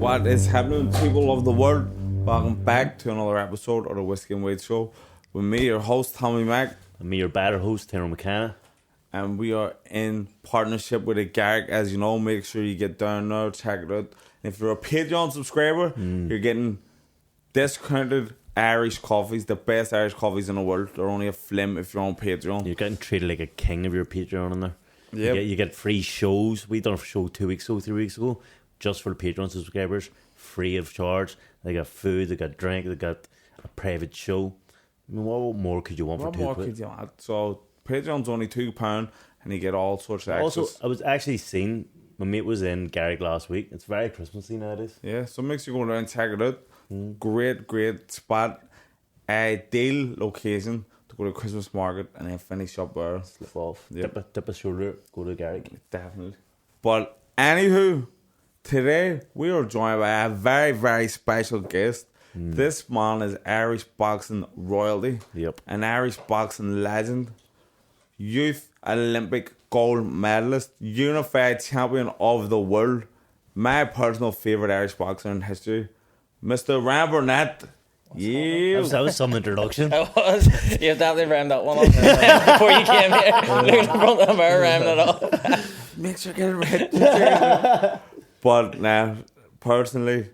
What is happening, people of the world? Welcome back to another episode of the Whiskey and Wade Show with me, your host, Tommy Mac. And me, your better host, Tyrone McKenna. And we are in partnership with the Garrick. As you know, make sure you get down there, check it out. And if you're a Patreon subscriber, you're getting discounted Irish coffees, the best Irish coffees in the world. They're only a flim if you're on Patreon. You're getting treated like a king if you're a Patreon in there. Yep. You get free shows. We done a show 2 weeks ago, 3 weeks ago, just for the Patreon subscribers, free of charge. They got food, they got drink, they got a private show. I mean, what more could you want What for more £2? could you want? So Patreon's only £2 and you get all sorts of extras. Also, I was actually seeing, my mate was in Garrick last week. It's very Christmassy nowadays. Yeah, so make sure you go down and check it out. Great spot. Ideal location to go to Christmas market and then finish up there. Slip off. Yep. Dip a shoulder, go to Garrick. Definitely. But anywho, today we are joined by a very, very special guest. This man is Irish boxing royalty. Yep. An Irish boxing legend. Youth Olympic gold medalist. Unified champion of the world. My personal favourite Irish boxer in history. Mr. Burnett. Yeah. That was some introduction. It was. You definitely rammed that one up before you came here. Looking in front of the mirror, ramming it up. Make sure you get it right. But now, personally,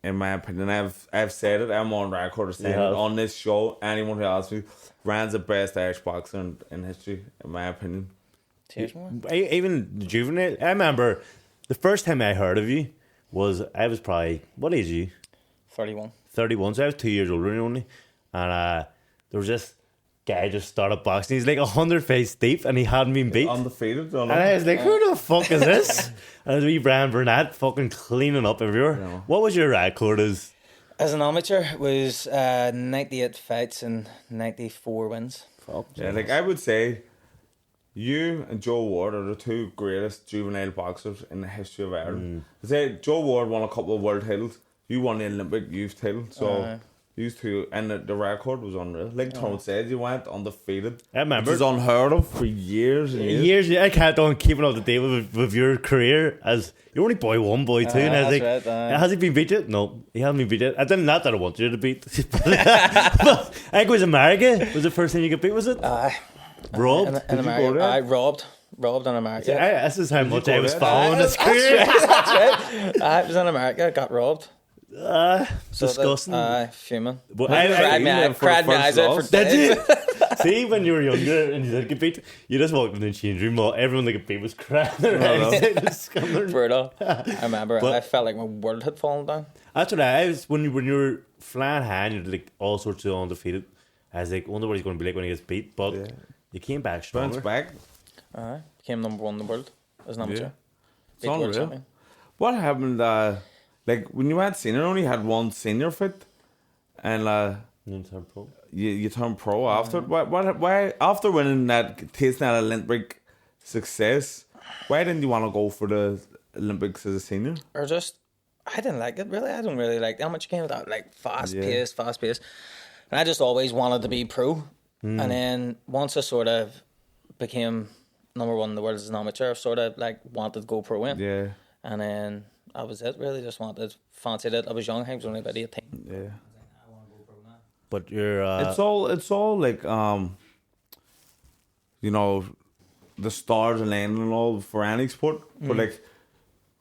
in my opinion, I've said it. I'm on record of saying it on this show. Anyone who asks me, Rand's the best Irish boxer in history, in my opinion. Cheers, man. Even juvenile. I remember the first time I heard of you I was probably, what age are you? 31. 31, so I was 2 years older than you only. And there was this guy just started boxing. He's like 100 fights deep and he hadn't been beat. Undefeated. And I was like, who the fuck is this? And it was wee Brian Burnett fucking cleaning up everywhere. Yeah. What was your record as? As an amateur, it was 98 fights and 94 wins. Fuck. Yeah, like I would say, you and Joe Ward are the two greatest juvenile boxers in the history of Ireland. I say Joe Ward won a couple of world titles. You won the Olympic youth title, so these two, and the record was unreal. Like Tyrone said, you went undefeated. I remember. Which is unheard of for years and years. I kept on keeping up to date with your career as you're only boy one, boy two. And I was like, that's right, has he been beat yet? No, he hasn't been beat yet. I didn't, not that I wanted you to beat. But I think it was America. Was the first time you got beat, was it? Robbed? In America. I robbed in America. This is how much I was there? following his career. That's right. I was in America, got robbed. Disgusting. Fuming. But Cried my eyes out for days. See, when you were younger and you did get beat, you just walked in the change room while everyone that got beat was crying their eyes out. Brutal. I remember. But- I felt like my world had fallen down. That's what I was when you were flying high and you're like all sorts of undefeated. I was like, wonder what he's going to be like when he gets beat. But you came back stronger. Bounce back. Became number one in the world as an amateur. Yeah. Beat world unreal. champion. What happened? Like when you went senior, only had one senior fight, and You turned pro. you turned pro after. Why after winning that, tasting that Olympic success? Why didn't you want to go for the Olympics as a senior? Or just, I didn't like it really. I don't really like the amateur game without like fast paced. And I just always wanted to be pro. And then once I sort of became number one in the world as an amateur, I sort of like wanted to go pro in. Yeah, And then that was it really. Just fancied it. I was young. I was only about 18. yeah. But you're. It's all like you know, the stars aligning and all for any sport. But like,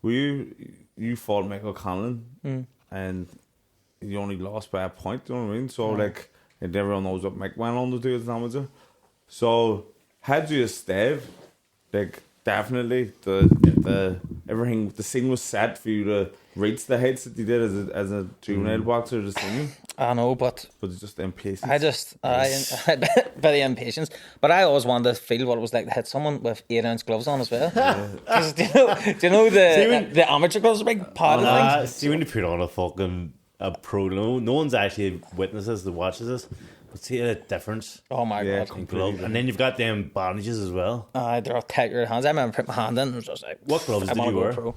you fought Michael Conlon and you only lost by a point. You know what I mean? So like, and everyone knows what Mick went on to do as an amateur. So had you stayed, like definitely the everything, the scene was set for you to reach the heights that you did as a juvenile boxer, the senior. I know, but It's just impatience. I had by the impatience. But I always wanted to feel what it was like to hit someone with 8-ounce gloves on as well. 'Cause do you know the amateur gloves are big padded things? See when you put on a pro, no one's actually witnesses that watches this. But see the difference Oh my Yeah, god! in glove, and then you've got them bandages as well. They're all tight your hands. I remember putting my hand in and was just like, What gloves I did wanna you go wear? pro.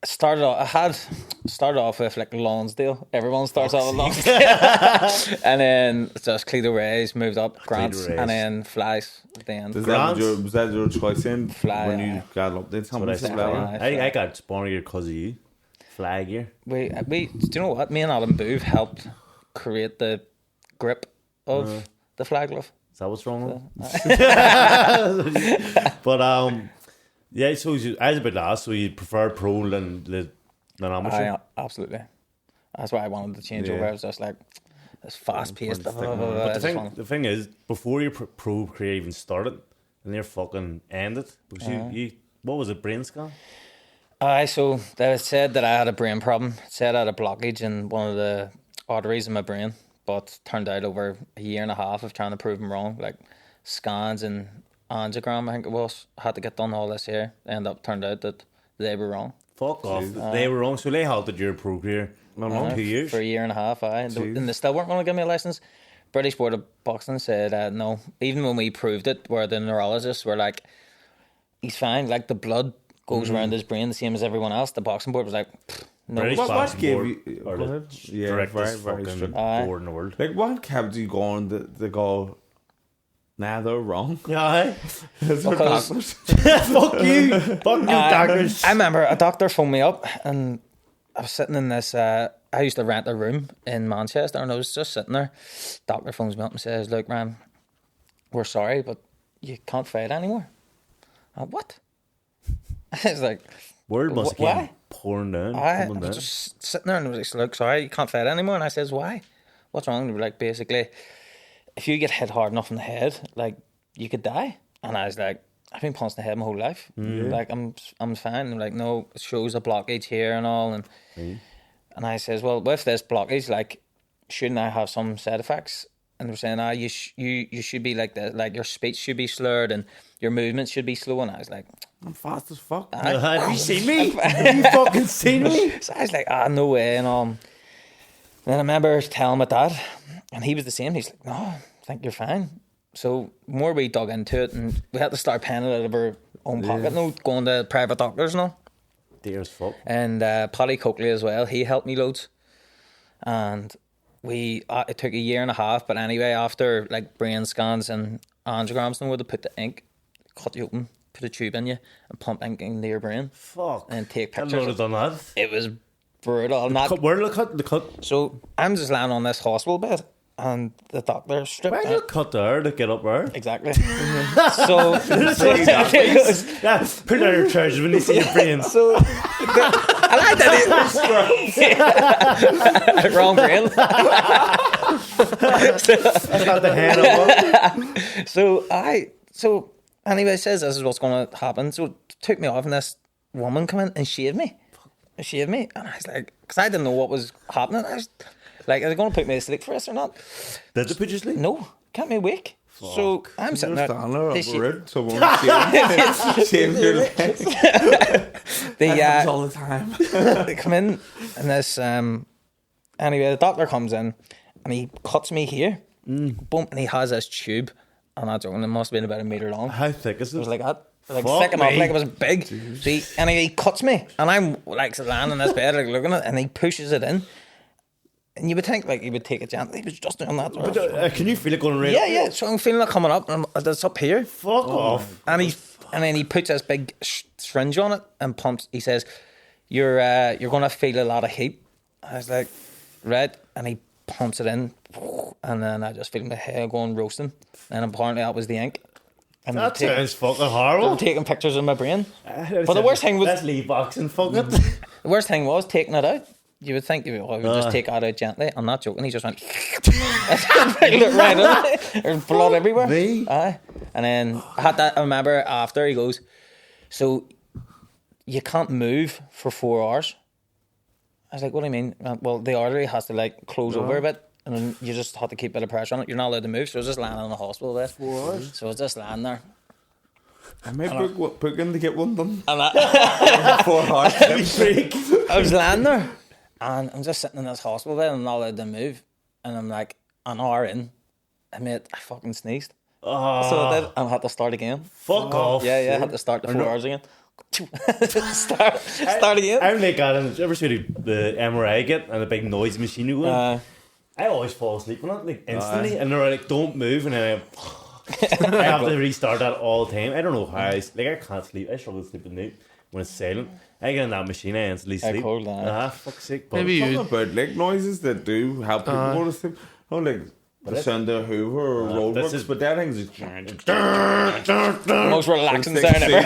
Started off with like Lonsdale. Everyone starts off with Lonsdale, and then just Cledo Rays moved up, Grants, Rays. and then Flies at the end. Was that your choice in Fly, when you got up? Did What I something said. level? Fly. I got Sparring because of you. flag here. We do you know what? Me and Adam Booth helped create the grip of the flag glove. Is that what's wrong? But yeah. So I was about to ask. So you prefer pro than amateur? Absolutely. That's why I wanted to change over. I was just like, it's fast paced. But the thing is, before your pro career even started, and you're fucking ended, because you what was it, brain scan? So they said that I had a brain problem. It said I had a blockage in one of the arteries in my brain, but turned out over a year and a half of trying to prove them wrong, like scans and angiogram, I think it was, had to get done all this year. Turned out that they were wrong. Fuck off. They were wrong, so they halted your pro career. 2 years? For a year and a half, and they still weren't going to give me a licence. British Board of Boxing said no. Even when we proved it, where the neurologists were like, he's fine, like the blood goes around his brain the same as everyone else. The boxing board was like, no. British what Boxing gave Board you? are the Very fucking strict. board in the world. Like, what kept you going to go? Nah, they're wrong. Yeah, Because- fuck you, doctors. I remember a doctor phoned me up, and I was sitting in this. I used to rent a room in Manchester, and I was just sitting there. Doctor phones me up and says, "Look, man, we're sorry, but you can't fight anymore." I went, what? I was like, World must why? keep pouring down. I coming was down. just sitting there, and I was like, "Look, sorry, you can't fight anymore." And I says, "Why? What's wrong?" And they were like, basically, if you get hit hard enough in the head, like, you could die. And I was like, I've been punched in the head my whole life. Like, I'm fine. And they're like, no, it shows a blockage here and all. And I says, well, with this blockage, like, shouldn't I have some side effects? And they were saying, you should be like that. Like, your speech should be slurred and your movements should be slow. And I was like, I'm fast as fuck. Have you seen me? Have you fucking seen me? so I was like, no way. And then I remember telling my dad, and he was the same. He's like, no, I think you're fine. So more we dug into it, and we had to start paying it out of our own pocket, no going to private doctors and all. Dear as fuck. And Paddy Coakley as well, he helped me loads. And it took a year and a half, but anyway, after like brain scans and angiograms, and where they put the ink, cut you open, put a tube in you, and pump ink into your brain. Fuck. And take I pictures. would have done that. It was brutal. And that, Where did the cut? so I'm just lying on this hospital bed, and the doctor stripped Why did you cut there to get up there? Exactly. so Yeah, put down your trousers when they see your brains. So I like that. Wrong brain. I got the hand up. So anyway, says this is what's going to happen. So it took me off, and this woman come in and shaved me. And I was like, because I didn't know what was happening. I was like, are they going to put me to sleep for this or not? Did they put you to sleep? No, kept me awake. So I'm sitting there. They They rid, so won't shave your legs. Happens all the time. they come in, and this anyway, the doctor comes in and he cuts me here, boom, and he has this tube, and that's joking, it must have been about a metre long. How thick is It it? was like that. Like Fuck thick enough, me. like it was big. So he cuts me, and I'm like lying in this bed, like looking at it, and he pushes it in. And you would think like he would take it gently. He was just doing that. Can you feel it going right? Yeah. So I'm feeling it coming up, and it's up here. Fuck off. And then he puts this big syringe on it and pumps. He says, "You're gonna feel a lot of heat." I was like, "Right," and he pumps it in, and then I just feel my hair going roasting. And apparently that was the ink. And That they were sounds fucking they were horrible. taking pictures of my brain. But the worst thing was Let's leave boxing, fuck it. the worst thing was taking it out. You would think you would just take it out gently. I'm not joking. He just went right on it. There's blood everywhere. Me? Aye. And then I remember after he goes, so you can't move for 4 hours. I was like, what do you mean? Well, the artery has to like close over a bit, and then you just have to keep a bit of pressure on it. You're not allowed to move. So I was just lying in the hospital bed. 4 hours? So I was just lying there. I might book in to get one done. And I 4 hours. I was lying there, and I'm just sitting in this hospital bed, and I'm not allowed to move. And I'm like, an hour in, I fucking sneezed. So I did, and I had to start again. Fuck off. Yeah, I had to start the 4 hours again. start again. I'm like that. Did you ever see the MRI get and the big noise machine you go in? I always fall asleep on it, like instantly. And they're like, don't move. And then I have to restart that all the time. I don't know how. I can't sleep. I struggle to sleep at night when it's silent. I get in that machine, I instantly sleep. Cold, fuck's sake. Maybe you. Something about like noises that do help people go to sleep. Oh, like the sound of Hoover or roadworks, but that thing's just most relaxing sound ever.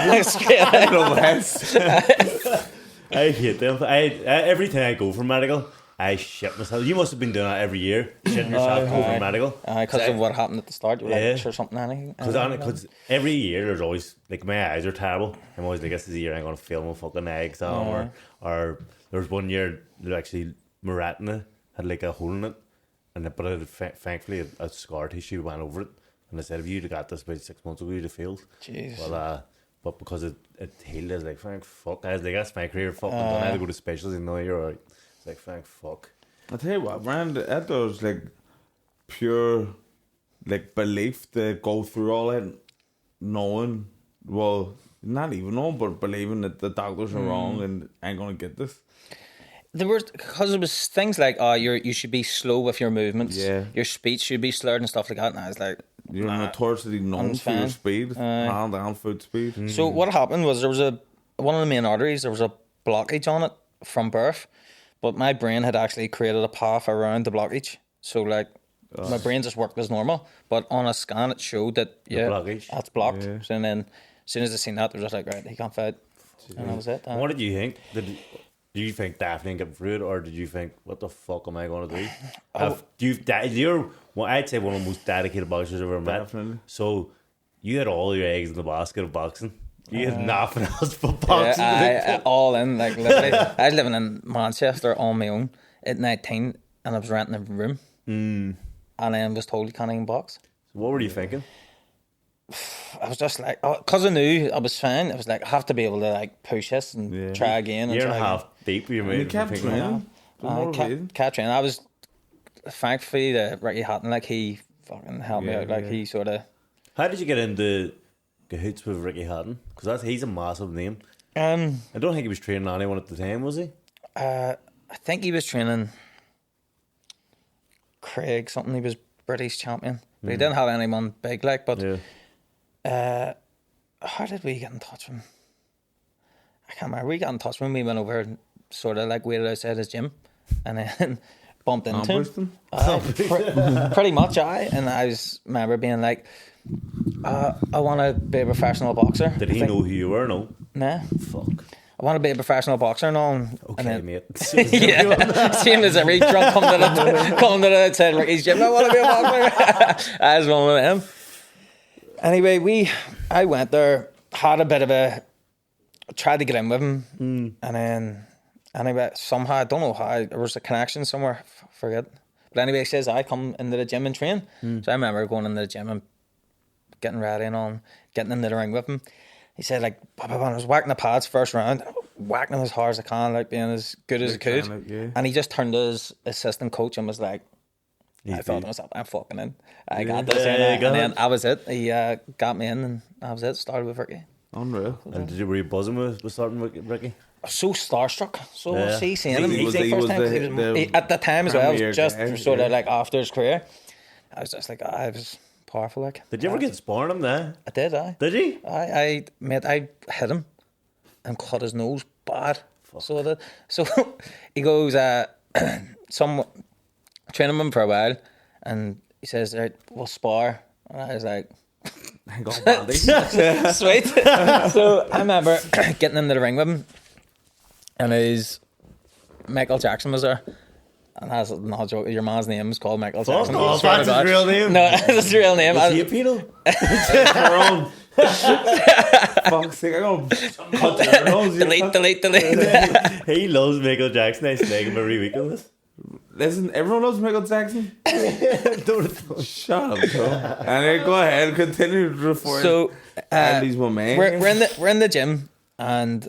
I hate them. Every time I go for medical, I shit myself. You must have been doing that every year, shitting yourself going for medical. Because of what happened at the start, you were like, sure, something, anything. Because every year there's always, like, my eyes are terrible. I'm always like, this is the year I'm going to fail my fucking eye exam. Or there was one year that actually my retina had like a hole in it, but thankfully a scar tissue went over it. And they said, if you'd got this about 6 months ago, you'd have failed. Jeez. But because it healed, I was like, thank fuck. I was like, that's my career fucking done. I had to go to specialists and no, you're alright. It's like, thank fuck. I tell you what, Rand, that does like pure like belief to go through all that, knowing, well, not even knowing, but believing that the doctors are wrong and ain't gonna get this. There was, because it was things like, you should be slow with your movements. Yeah. Your speech should be slurred and stuff like that. And I was like, You're notoriously known for your speed, hand and foot speed. So what happened was there was one of the main arteries, there was a blockage on it from birth, but my brain had actually created a path around the blockage. So like my brain just worked as normal, but on a scan it showed that that's blocked. Yeah. So then as soon as I seen that, they were just like, right, he can't fight, and that was it. What did you think? Do you think Daphne get through it, or did you think, what the fuck am I going to do? You're, I'd say, one of the most dedicated boxers I've ever met. Definitely. So you had all your eggs in the basket of boxing. You had nothing else but boxing. I all in, like literally. I was living in Manchester on my own at 19, and I was renting a room, and then was told you can't even box. So what were you thinking? I was just like, because I knew I was fine, I was like, I have to be able to like push this and try again. Year and a half deep, you You kept training. Kept training. I was thankfully the Ricky Hatton, like he fucking helped me out. Like he sort of. How did you get into cahoots with Ricky Hatton? Because he's a massive name. I don't think he was training anyone at the time, was he? I think he was training Craig something. He was British champion, but he didn't have anyone big like. But how did we get in touch with him? I can't remember. We got in touch with him. We went over and sort of like waited outside his gym, and then bumped into him. Pretty much, and I remember being like, I want to be a professional boxer. Did he know who you were? No. Nah. Fuck. I want to be a professional boxer and all. Okay, then, mate. Same as every drunk come to the outside Ricky's gym. I want to be a boxer. I was one of them. Anyway, I went there, had a bit of tried to get in with him, and then anyway, somehow, I don't know how, there was a connection somewhere, forget. But anyway, he says, I come into the gym and train. So I remember going into the gym and getting ready and on, getting into the ring with him. He said, like, I was whacking the pads first round, whacking them as hard as I can, like being as good as I could. And he just turned to his assistant coach and was like, I thought to myself, I'm fucking in. I got this. And then that was it. He got me in, and that was it. Started with Ricky. Unreal. And were you buzzing with starting with Ricky? So starstruck. So see, seeing him. He was at the time as well, it was just sort of like after his career. I was just like, I was powerful. Like, did you ever get sparring him there? I did. Did you? I hit him and cut his nose bad. Fuck. So he goes, training him for a while, and he says, right, we'll spar. And I was like, sweet. So I remember getting into the ring with him, and Michael Jackson was there. And that's not a joke. Your man's name is called Michael Jackson. Oh, that's his real name? No, that's his real name. Was he a pedo? Tyrone. Fuck's sake, I'm gonna cut your nose. Delete. He loves Michael Jackson. I snag him every week on this. Listen, everyone loves Michael Jackson. Shut up, bro. And go ahead, continue to refer. So, Andy's my man. we're in the gym, and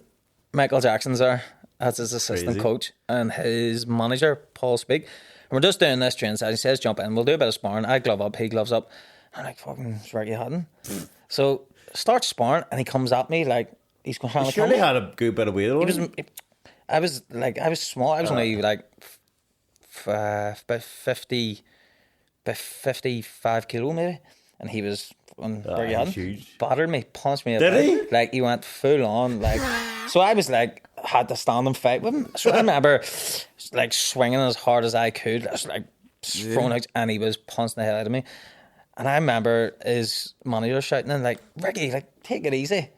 Michael Jackson's there as his assistant coach, and his manager Paul Speak. And we're just doing this training session. He says, "Jump in. We'll do a bit of sparring." I glove up, he gloves up. I'm like, "Fucking Ricky Hatton." So starts sparring, and he comes at me like he's going to try to surely had a good bit of weight on him. I was small. I was only like about 55 kilo maybe, and he was he's huge. battered me, punched me. Did about. he? Like he went full on. Like so, I was like had to stand and fight with him. So I remember like swinging as hard as I could. I was like throwing out, and he was punching the hell out of me. And I remember his manager shouting in like, "Ricky, like take it easy."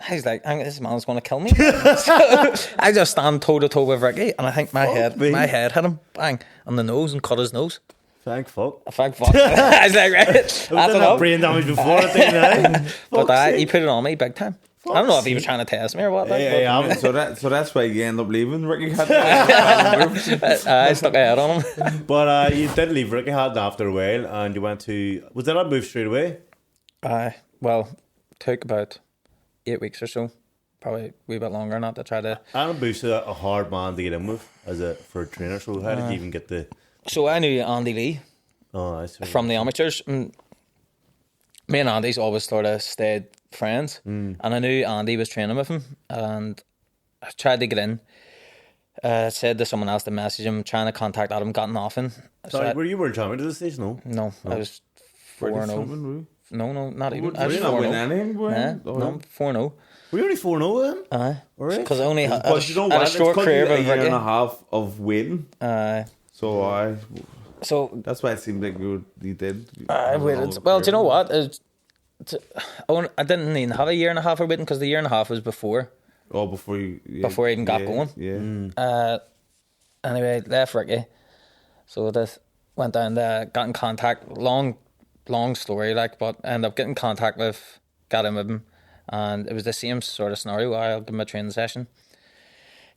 I was like, "This man's going to kill me." So I just stand toe to toe with Ricky, and I think my head hit him bang on the nose and cut his nose. Thank fuck. Thank fuck. I was like, right, that's enough. Brain damage before, I think. Now. But he put it on me big time. I don't know if he was trying to test me or what. Yeah. So that's why you end up leaving Ricky Hatton. I stuck a head on him. But you did leave Ricky Hatton after a while, and you went to. Was that a move straight away? Well, took about 8 weeks or so, probably a wee bit longer not to try to. Aaron Bush is a hard man to get in with for a trainer. So how did you even get the? So I knew Andy Lee from the amateurs. Me and Andy's always sort of stayed friends, and I knew Andy was training with him, and I tried to get in. Said to someone else to message him, trying to contact Adam, got nothing. Sorry, were you world champion at this stage? No, I was 4-0. No, not even. I was Were you not winning anything? No, 4-0. were you only 4-0 then? Aye, Alright. because I only had But you know had a what? short It's career a with year Ricky. and a half of waiting. So So that's why it seemed like you did. I waited. Well, do you know what? I didn't even have a year and a half of waiting because the year and a half was before. Oh, before I even got going. Yeah. Anyway, left Ricky. So this went down there, got in contact. Long story, like, but ended up getting in contact with, got in with him, and it was the same sort of scenario. I'll give him a training session.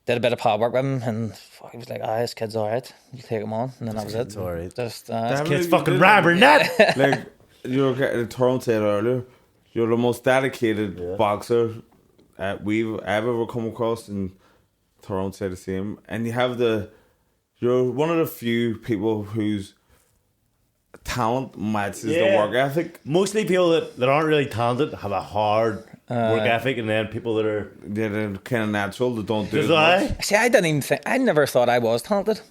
Did a bit of pad work with him, and he was like, "This kid's alright. You take him on," and then that was it. It's alright. Just This kid's fucking Burnett. Like Tyrone said earlier, you're the most dedicated boxer I've ever come across, and Tyrone said the same. And you're one of the few people whose talent matches the work ethic. Mostly people that aren't really talented have a hard work ethic, and then people that are They're kind of natural, they don't do it. See, I never thought I was talented.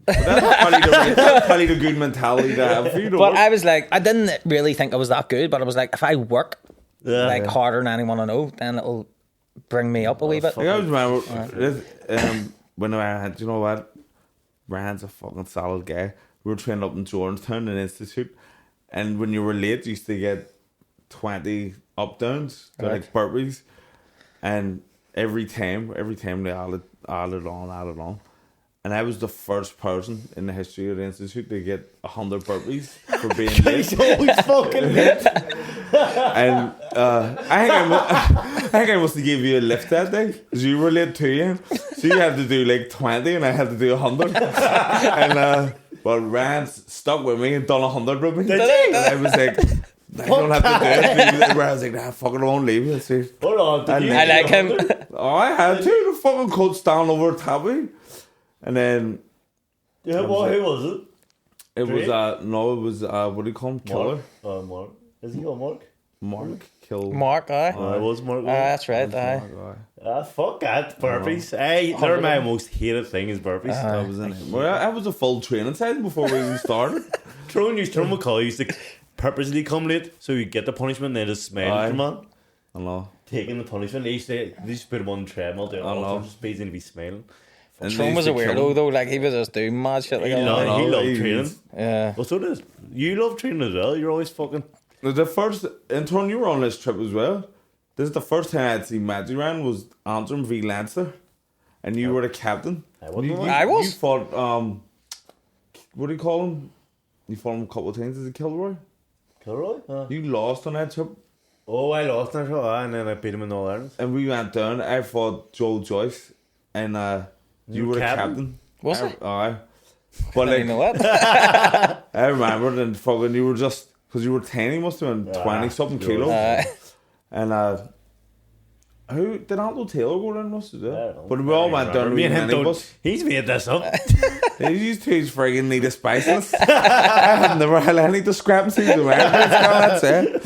That's probably the good mentality to have for you. But I was like, I didn't really think I was that good, but I was like, if I work harder than anyone I know, then it'll bring me up a wee bit. Like, I remember when I had, you know what, Ryan's a fucking solid guy. We were training up in Jordanstown in Institute, and when you were late, you used to get 20 up downs, like burpees, and every time they added on. And I was the first person in the history of the Institute to get 100 burpees for being late. He's always fucking late. And I think I must have gave you a lift that day because you were late too, Ian. So you had to do like 20 and I had to do 100. And but Ryan stuck with me and done 100 with me. And I was like, I don't have to do it. Where I was like, nah, fuck it, I won't leave you. See. Hold on, I like him. Oh, I had to. The fucking coach stand over Tabby. And then who was it? It was it was what do you call him? Killer. Mark. Is he called Mark? Mark killed Mark, aye. It was Mark. That's right, aye. Fuck that, burpees. Hey, they're my most hated thing is burpees. That was in it. Well, I was a full training session before we even started. Tyrone McCarthy used to purposely come late so you get the punishment and then just smile at the man. I know. Taking the punishment, they used to put him on the treadmill doing all sorts of speeds and he'd be smiling. Tyrone was a weirdo though, like he was just doing mad shit like that. He loved training. Yeah. Well, so does you love training as well. You're always fucking. The first, and Tyrone, you were on this trip as well. This is the first time I'd seen Magic ran was Antrim v Leinster, and you were the captain. I was. You fought what do you call him? You fought him a couple of times. Is it Kilroy? Kilroy? You lost on that trip. Oh, I lost on that, and then I beat him in All Ireland. And we went down. I fought Joel Joyce, and you were the captain. Was it? Aye. But like, you know what? I remembered, and fucking you were just because you were tiny, must have been 20 something kilos. And who did Anton Taylor go down? Must have done. But we all went down. Me and him don't. He's made this up. These two friggin' need a spiciness. I have never had any discrepancies with that's it.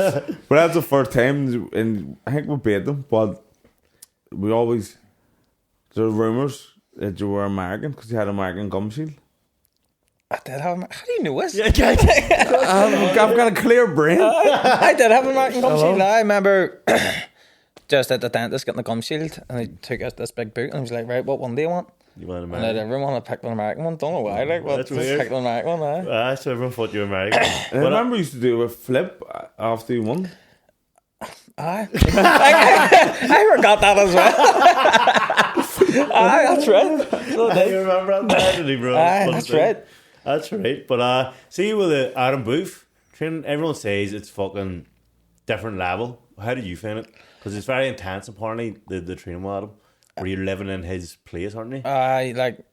But that's the first time, and I think we beat them. But we always there were rumours that you were American because you had American gum shield. I did have him. How do you know this? I've got a clear brain. I did have a American gum shield. I remember just at the dentist getting the gum shield, and he took us this big book, and he was like, "Right, what one do you want?" You want And American? everyone had picked an American one. Don't know why. Like, well, That's just weird. picked an American one. So everyone thought you were American. I remember you used to do a flip after you won. Aye. I forgot that as well. Aye, that's right. So I did. remember that, didn't he, bro? Aye, that's right. That's right. But see with the Adam Booth training, everyone says it's fucking different level. How do you find it? Because it's very intense. Apparently, the training with Adam, where you're living in his place, aren't you? Aye, like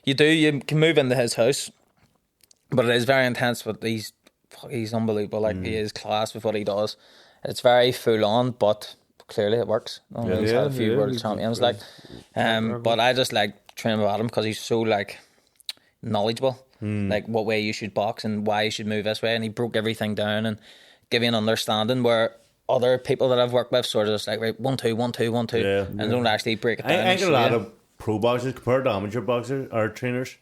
you do. You can move into his house, but it is very intense. But he's unbelievable. Like he is class with what he does. It's very full on, but clearly it works. He's had a few world champions, like. But I just like training with Adam because he's so like knowledgeable, like what way you should box and why you should move this way, and he broke everything down and give you an understanding where other people that I've worked with sort of just like, right, 1 2 1 2 1 2, and don't actually break it down. I think a lot of pro boxers compared to amateur boxers or trainers,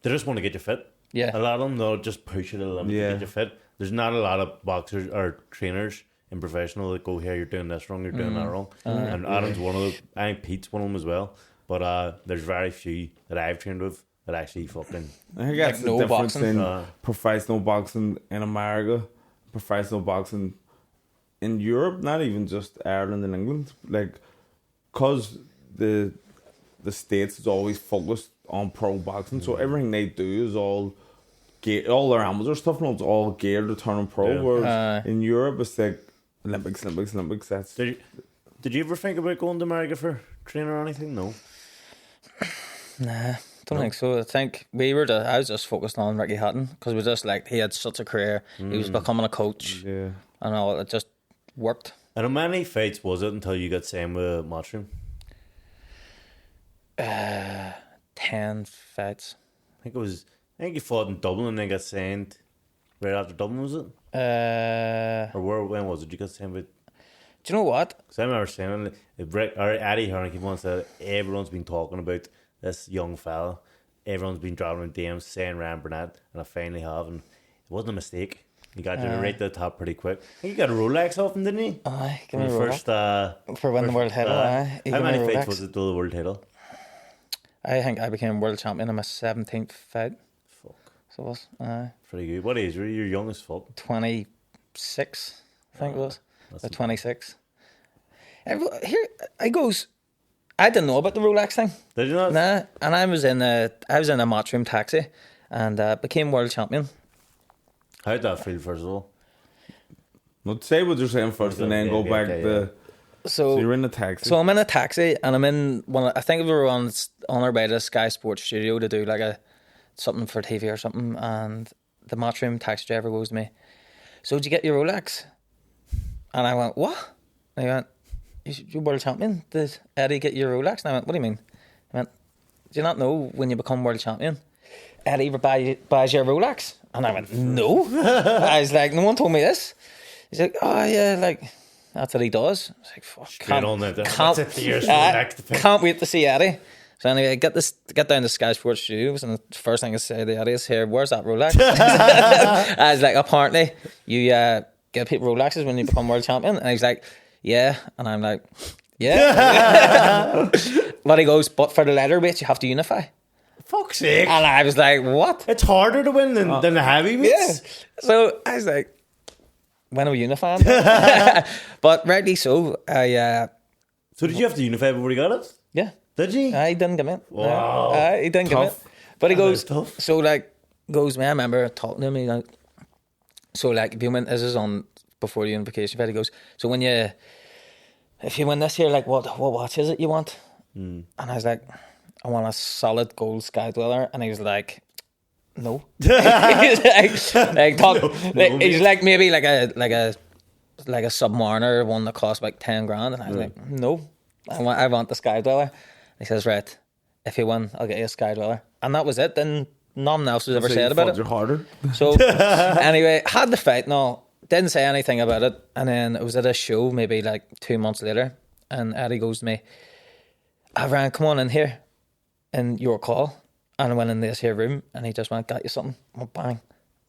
they just want to get you fit. Yeah. A lot of them, they'll just push you to the limit to get you fit. There's not a lot of boxers or trainers in professional that go, here, you're doing this wrong, you're doing that wrong. And Adam's one of them. I think Pete's one of them as well. But there's very few that I've trained with that actually fucking... I think that's Like the no difference boxing. in professional boxing in America, professional boxing in Europe, not even just Ireland and England. Like, because the States is always focused on pro boxing, so everything they do is all their amateur stuff, and it's all geared to turn pro. Yeah. Whereas in Europe, it's like Olympics. That's Did you ever think about going to America for training or anything? No. Nah, don't think so. I think I was just focused on Ricky Hatton because we just like he had such a career. He was becoming a coach, yeah. and all it just worked. And how many fights was it until you got signed with Matchroom? 10 fights. I think you fought in Dublin and then got signed right after Dublin, was it? When was it? You got signed with... Do you know what? Because I remember saying, Eddie Hearn once said, everyone's been talking about this young fella. Everyone's been dropping in DMs saying Ryan Burnett, and I finally have, and it wasn't a mistake. You got you right to the top pretty quick. I think you got a Rolex off him, didn't you? Aye, give me a first, for winning the world title. Aye, how many fights was it to the world title? I think I became world champion in my 17th fight. Fuck. So it was. Aye. Pretty good. What age were you? You're young as fuck. 26, I think it was. That's 26. Here I goes. I didn't know about the Rolex thing. Did you not? Nah, and I was in a Matchroom taxi, and became world champion. How'd that feel, first of all? No, say what you're saying first, and then go back to. So you're in the taxi. So I'm in a taxi, and I'm in one. I think we were on our way to Sky Sports Studio to do like something for TV or something, and the Matchroom taxi driver goes to me, "So did you get your Rolex?" And I went, "What?" And he went, "You're world champion. Did Eddie get your Rolex?" And I went, "What do you mean?" He went, "Do you not know when you become world champion, Eddie buys your Rolex?" And I went, "No." I was like, "No one told me this." He's like, "Oh yeah, like that's what he does." I was like, "Fuck, can't wait to see Eddie." So anyway, get down to Sky Sports Studios, and the first thing I say to Eddie is, "Here, where's that Rolex?" I was like, "Apparently, you get people Rolexes when you become world champion." And he's like, "Yeah," and I'm like, "Yeah." But he goes, "But for the leather weights, you have to unify." Fuck's sake. And I was like, "What?" It's harder to win than the heavyweights. Yeah. So I was like, "When are we unifying?" But rightly so. So did you have to unify before you got it? Yeah. Did you? He didn't come in. Wow. He didn't come in. But he goes, tough. so like, goes, man, I remember talking to him, he like, so like, if you win, this is on before the unification fight, he goes, so if you win this here, like, what watch is it you want? And I was like, I want a solid gold Sky Dweller. And he was like, no. He's he's like maybe like a Submariner one that costs like 10 grand. And I was like, no, I want the Sky Dweller. He says, right, if you win, I'll get you a Sky Dweller. And that was it. Then nothing else was ever said about it. You're harder. So anyway, had the fight. No, didn't say anything about it. And then it was at a show maybe like 2 months later. And Eddie goes to me, Ryan, come on in here. And your call. And I went in this here room, and he just went, got you something. I went, bang.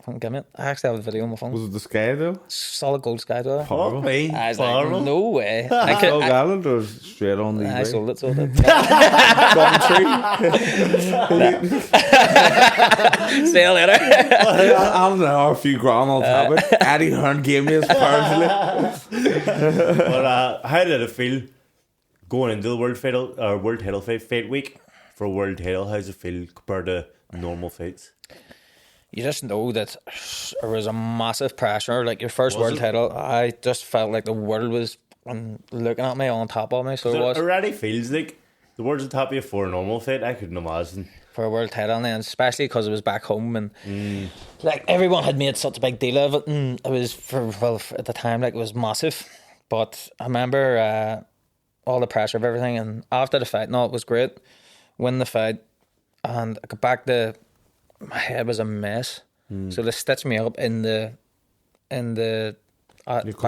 Fucking give me it. I actually have a video on my phone. Was it the Sky though? Solid gold Sky door. Fuck me. I was like, no way. Still Gallant or straight on the I sold it. See you later. I don't know, a few grand on top of it. Eddie Hearn gave me his personally. But how did it feel going into the world title fight week for world title? How does it feel compared to normal fights? You just know that there was a massive pressure. Like your first world title, I just felt like the world was looking at me, on top of me. So it was. It already feels like the world's on top of you for a normal fight. I couldn't imagine. For a world title, and then especially because it was back home, and like everyone had made such a big deal of it, and it was for at the time, like it was massive. But I remember all the pressure of everything, and after the fight, no, it was great. Win the fight, and I got back to. My head was a mess, so they stitched me up in the. Because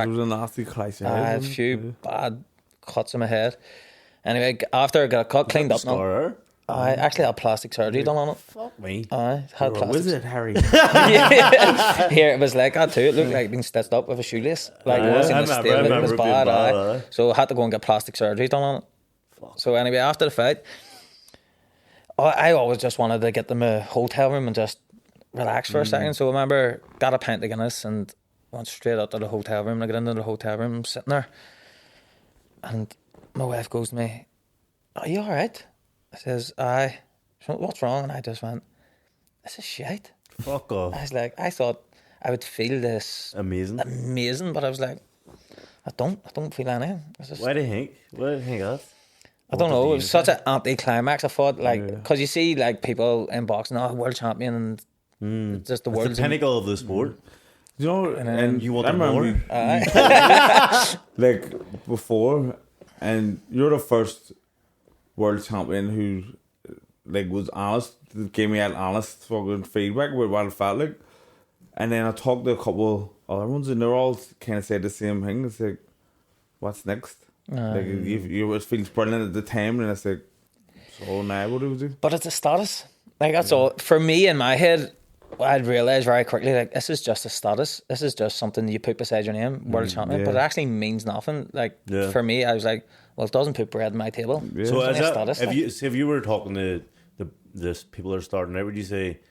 it was a nasty crisis. I had a few bad cuts in my head. Anyway, after I got a cut cleaned up, now, I actually had plastic surgery done on it. Fuck me. I had plastic. Was it Harry? Here it was like that too. It looked like being stitched up with a shoelace. Like it was in the state. It was bad. So I had to go and get plastic surgery done on it. Fuck. So anyway, after the fight. I always just wanted to get them a hotel room and just relax for a second. So I remember got a pint of Guinness and went straight up to the hotel room. I got into the hotel room, sitting there, and my wife goes to me, "Are you all right?" I says, "Aye." She went, "What's wrong?" And I just went, "This is shit." Fuck off. I was like, I thought I would feel this amazing, but I was like, I don't feel anything. Why do you think? What do you think of? I don't know. It was such an anti-climax. I thought, like, because you see, like, people in boxing, world champion, and just the world. It's the pinnacle of the sport. You know, and you want more. Like before, and you're the first world champion who, like, was honest. Gave me an honest fucking feedback with what it felt like, and then I talked to a couple other ones, and they're all kind of said the same thing. It's like, what's next? Like it feels brilliant at the time, and it's like, so now what do we do? But it's a status. Like that's all. For me, in my head, I'd realised very quickly, like, this is just a status. This is just something you put beside your name, world champion. But it actually means nothing. Like for me, I was like, well, it doesn't put bread on my table. Yeah. So it's that, status, if you were talking to the people that are starting out, would you say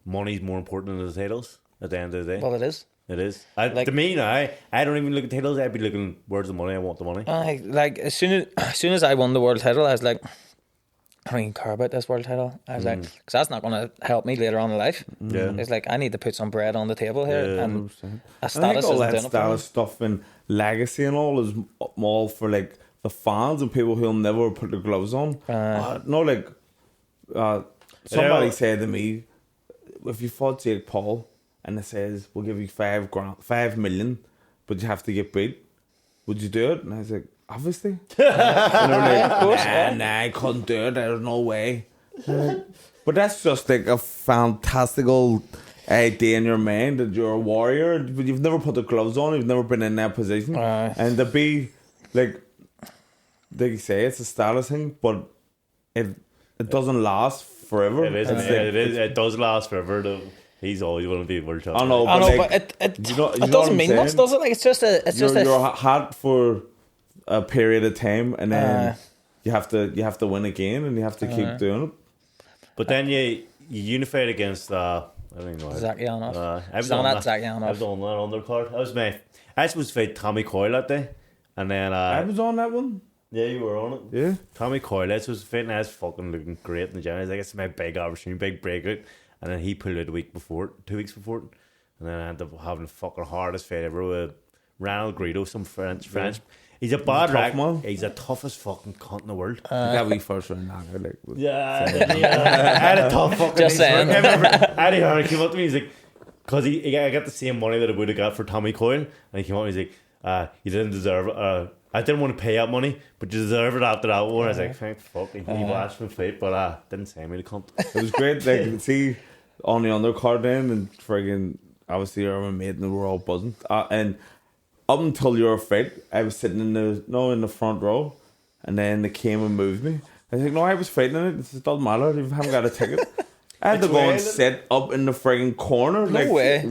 money's more important than the titles at the end of the day? Well, it is. It is. To me now, I don't even look at titles. I'd be looking, where's the money? I want the money. Like as soon as I won the world title, I was like, I don't even care about this world title. I was like, because that's not going to help me later on in life. Yeah. It's like I need to put some bread on the table here, and 100%. a status all isn't that doing it for me. status stuff and legacy and all is all for like the fans and people who'll never put the gloves on. Somebody said to me, if you fought Jake Paul and it says we'll give you $5 million, but you have to get beat, would you do it? And I was like, obviously. And they're like, nah, I couldn't do it. There's no way. But that's just like a fantastical idea in your mind that you're a warrior, but you've never put the gloves on. You've never been in that position, and to be like you say, it's a status thing, but it doesn't last forever. It is. It does last forever. Though. He's always going to be world champion. I know, but it you doesn't mean much, does it? Like you're hot for a period of time, and then you have to win again, and you have to keep doing it. But then you unified against I don't even know Zakianov. I've done that Zakianov. undercard. I was supposed to fight Tommy Coyle that day, and then I was on that one. Yeah, you were on it. Yeah, Tommy Coyle. I was fighting. I was fucking looking great in the gym. I was like, it's my big opportunity, big breakout. And then he pulled out 2 weeks before it, and then I ended up having the fucking hardest fight ever with Ronald Greedo, some French. Yeah. He's a bad rack. Man. He's the toughest fucking cunt in the world. that wee first round knockout, like. Yeah. I had a tough fucking. Just saying. I remember Eddie Hearn came up to me. He's like, because I got the same money that I would have got for Tommy Coyle, and he came up. He's like, you didn't deserve it. I didn't want to pay that money, but you deserve it after that one. I was like, thank fuck. He watched me fight, but didn't say me the cunt. It was great. Like, see on the undercard then, and friggin' obviously Irwin made, and we were all buzzing. And up until your fight, I was sitting in the front row, and then they came and moved me. I was like, no, I was fighting in it. It doesn't matter. You haven't got a ticket. I had to It's go and weird. sit up in the frigging corner. No way.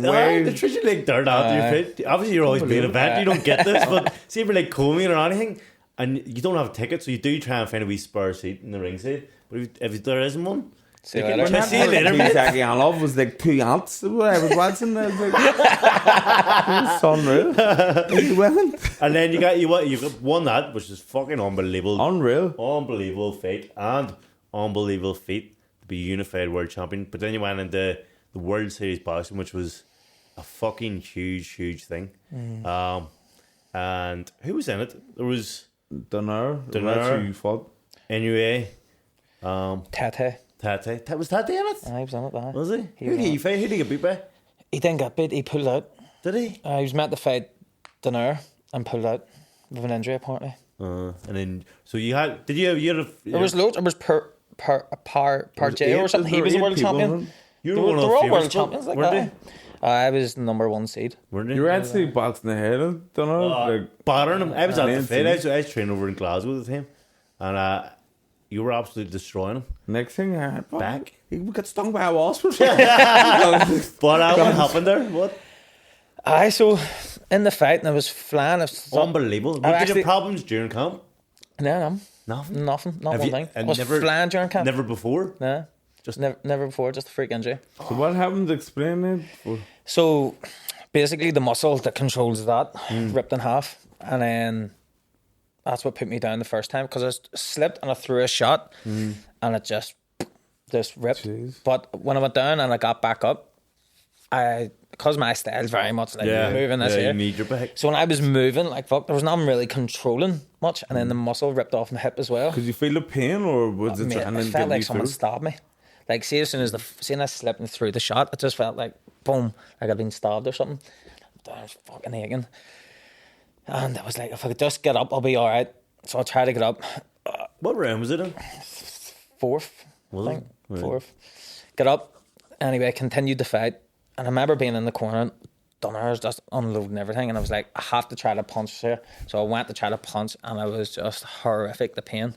They treat you like dirt after your fit. Obviously, you're always being a vet. You don't get this, but see if you're like coming or anything, and you don't have a ticket, so you do try and find a wee spare seat in the ring seat. But if there isn't one, See you you later. can see you later, mate. Jackie Anlov was like 2 ants. I was watching it. It's unreal. He went. And then you got won that, which is fucking unbelievable. Unbelievable feat and unbelievable feat to be unified world champion. But then you went into the World Series boxing, which was a fucking huge thing. And who was in it? There was Dunner. Dunner. That's who you fought. NUA. Tate. Was Tate in it? I was in it, Was he? He Who did was he fight? Who did he get beat by? He didn't get beat, he pulled out. Did he? He was meant to fight Dunner and pulled out with an injury, apparently. And then, so you had, did you have, There was loads, it was per J or something. He was a world champion. You They were were one of the all favourites, world champions like weren't that. I was the number 1 seed. Weren't they? You were actually boxing the head of Dunner. Like, Battering him. I was at the Nancy. fight. I was training over in Glasgow with him, and you were absolutely destroying him. next thing, Back. He got stung by a wasp. But what happened there? What? So in the fight, and I was flying. Unbelievable. Did you actually- have problems during camp? No, Nothing. nothing, not Have one you- thing. I and was flying during camp. Never before. No, Just- never before, just a freak injury. So what happened? Explain it. So basically, the muscle that controls that ripped in half, and then that's what put me down the first time because I slipped and I threw a shot, and it just ripped. Jeez. But when I went down and I got back up, because my style is very much like moving this you here. need your back. So when I was moving, like fuck, there was nothing really controlling much, and then the muscle ripped off my hip as well. Could you feel the pain, or was it Mate, trying to it felt get like you someone through? stabbed me. Like, see, as soon as I slipped and threw the shot, it just felt like boom, like I'd been stabbed or something. I was fucking aching, and I was like, if I could just get up, I'll be all right. So I tried to get up. What round was it in? Fourth, Was I it? think. Right. Fourth. Get up. Anyway, continued the fight, and I remember being in the corner. Dunner's just unloading everything, and I was like, I have to try to punch here. So I went to try to punch, and it was just horrific, the pain.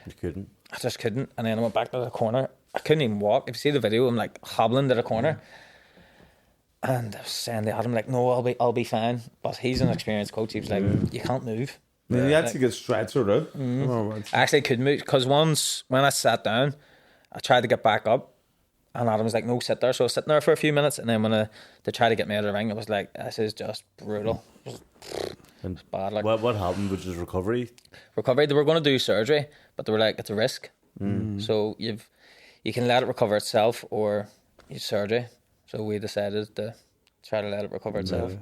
You couldn't. I just couldn't. And then I went back to the corner. I couldn't even walk. If you see the video, I'm like hobbling to the corner. And I was saying to Adam, like, no, I'll be fine. But he's an experienced coach. He was like, you can't move. Then you actually get stretchered out. I actually could move because once when I sat down, I tried to get back up. And Adam was like, no, sit there. So I was sitting there for a few minutes. And then when they tried to get me out of the ring, it was like, this is just brutal. It was bad. Like, What happened? Which is recovery. recovery, they were going to do surgery, but they were like, it's a risk. So you can let it recover itself or use surgery. So we decided to try to let it recover itself.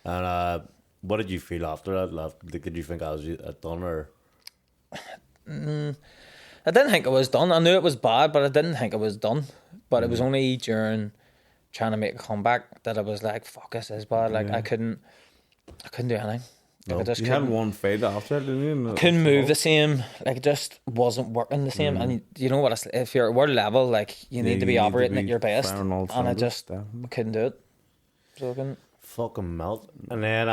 And what did you feel after that? Did you think I was done or? I didn't think it was done. I knew it was bad, but I didn't think it was done. But it was only during trying to make a comeback that I was like, fuck, this is bad. Like, I couldn't do anything. Like, I just You had couldn't, one fight after, didn't you? couldn't move the same. Like, it just wasn't working the same. And you know what? If you're at world level, like, you need to be you need to operating be at your best. firing all And I cylinders, just definitely. couldn't do it. So I couldn't. Fucking melt. And then,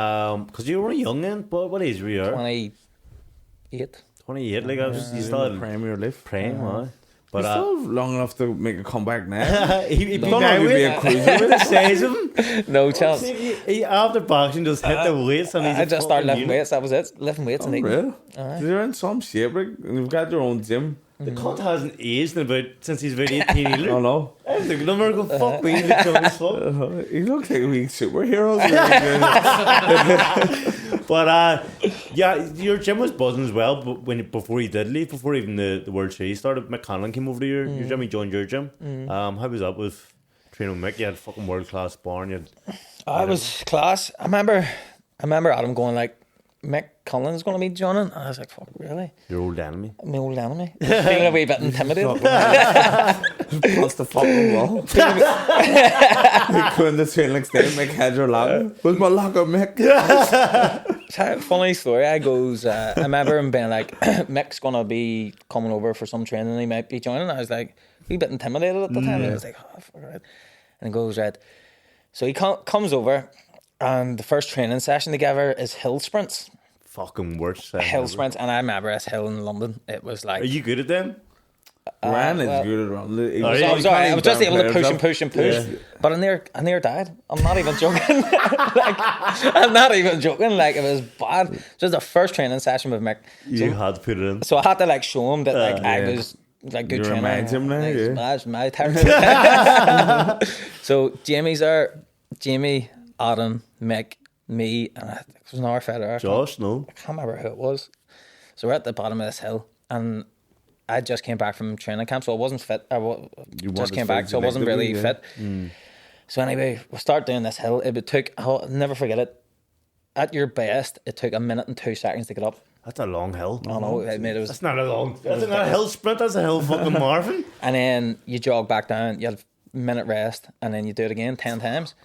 because you were young then, but what age were you? 28. 28, like, you Still still in the prime of your life. prime, huh? But But still long enough to make a comeback now. he Don't know if you'd be a cruiserweight. says him. No chance. He after boxing just hit the weights and he's I just started lifting weights. That was it. Lifting weights and eating. Real? You're in some shape, like, and you've got your own gym. The cunt hasn't aged since he's about 18 either. Oh no. I was looking at him and go, fuck me, he looks young as fuck. He looks like a wee superhero. But yeah, your gym was buzzing as well. But before you did leave, before even the World Series started, McKenna came over to your gym. He joined your gym. How was that with training with Mick? You had fucking world class sparring. You had, I was class. I remember Adam going like, Mick Cullen's going to be joining. And I was like, fuck, really? your old enemy. My old enemy. Feeling a wee bit intimidated. Plus the fucking wall. He couldn't the train next day, make heads are laughing. Where's my locker, Mick? Funny story. I remember him being like, Mick's going to be coming over for some training. He might be joining. I was like, a wee bit intimidated at the time. I was like, oh, fuck, right. And he goes, right. So he comes over. And the first training session together is hill sprints. Fucking worst. Hill sprints. And I remember us hill in London. It was like... Are you good at them? Ryan is well, good at running. I was alright. I was just able to push and push. Yeah. But I near died. I'm not even joking. Like, I'm not even joking. Like, it was bad. Just the first training session with Mick. You had to put it in. So I had to like show him that like I yeah. was like good You trainer. remind him now, Like, yeah. it's my territory. So Jamie's there. Jamie, Adam, Mick, me, and I think there was another fella there. Josh, no. I can't remember who it was. So we're at the bottom of this hill, and I just came back from training camp, so I wasn't fit. Just came back, so I wasn't really fit. So anyway, we start doing this hill. It took, I'll never forget it. At your best, it took 1 minute and 2 seconds to get up. That's a long hill. I know, it was. That's not a long. That's not a hill sprint. That's a hill fucking marathon. And then you jog back down. You have a minute rest, and then you do it again 10 times.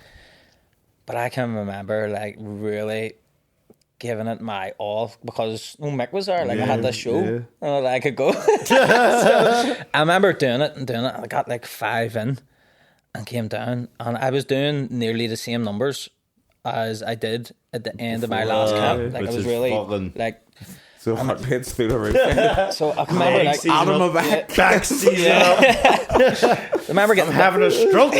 But I can remember like really giving it my all because Mick was there. Like I had this show that I could go. So I remember doing it. And I got like 5 in and came down, and I was doing nearly the same numbers as I did at the end of my last camp. Like which I was is really fucking- like. So heart rates through the roof. So I can remember like Out of my back. Back season up. I remember getting Having a stroke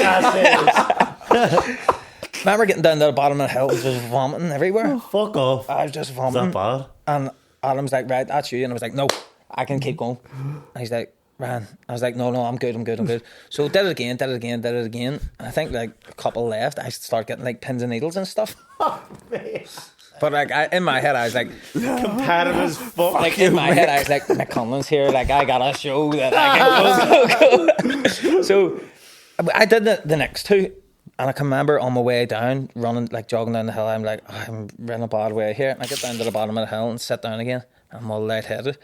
remember getting down to the bottom of the hill, just vomiting everywhere. Fuck off. I was just Is vomiting. that bad? And Adam's like, right, that's you. And I was like, no, I can keep going. And he's like, Ryan. I was like, no, I'm good. So did it again. And I think like a couple left. I start getting like pins and needles and stuff. But like in my head, I was like, Competitive as fuck. like in my head, I was like, McConlin's here. Like I gotta show that I can go. So I did the next 2. And I can remember on my way down, running, like jogging down the hill, I'm like, I'm in a bad way here. And I get down to the bottom of the hill and sit down again. I'm all lightheaded.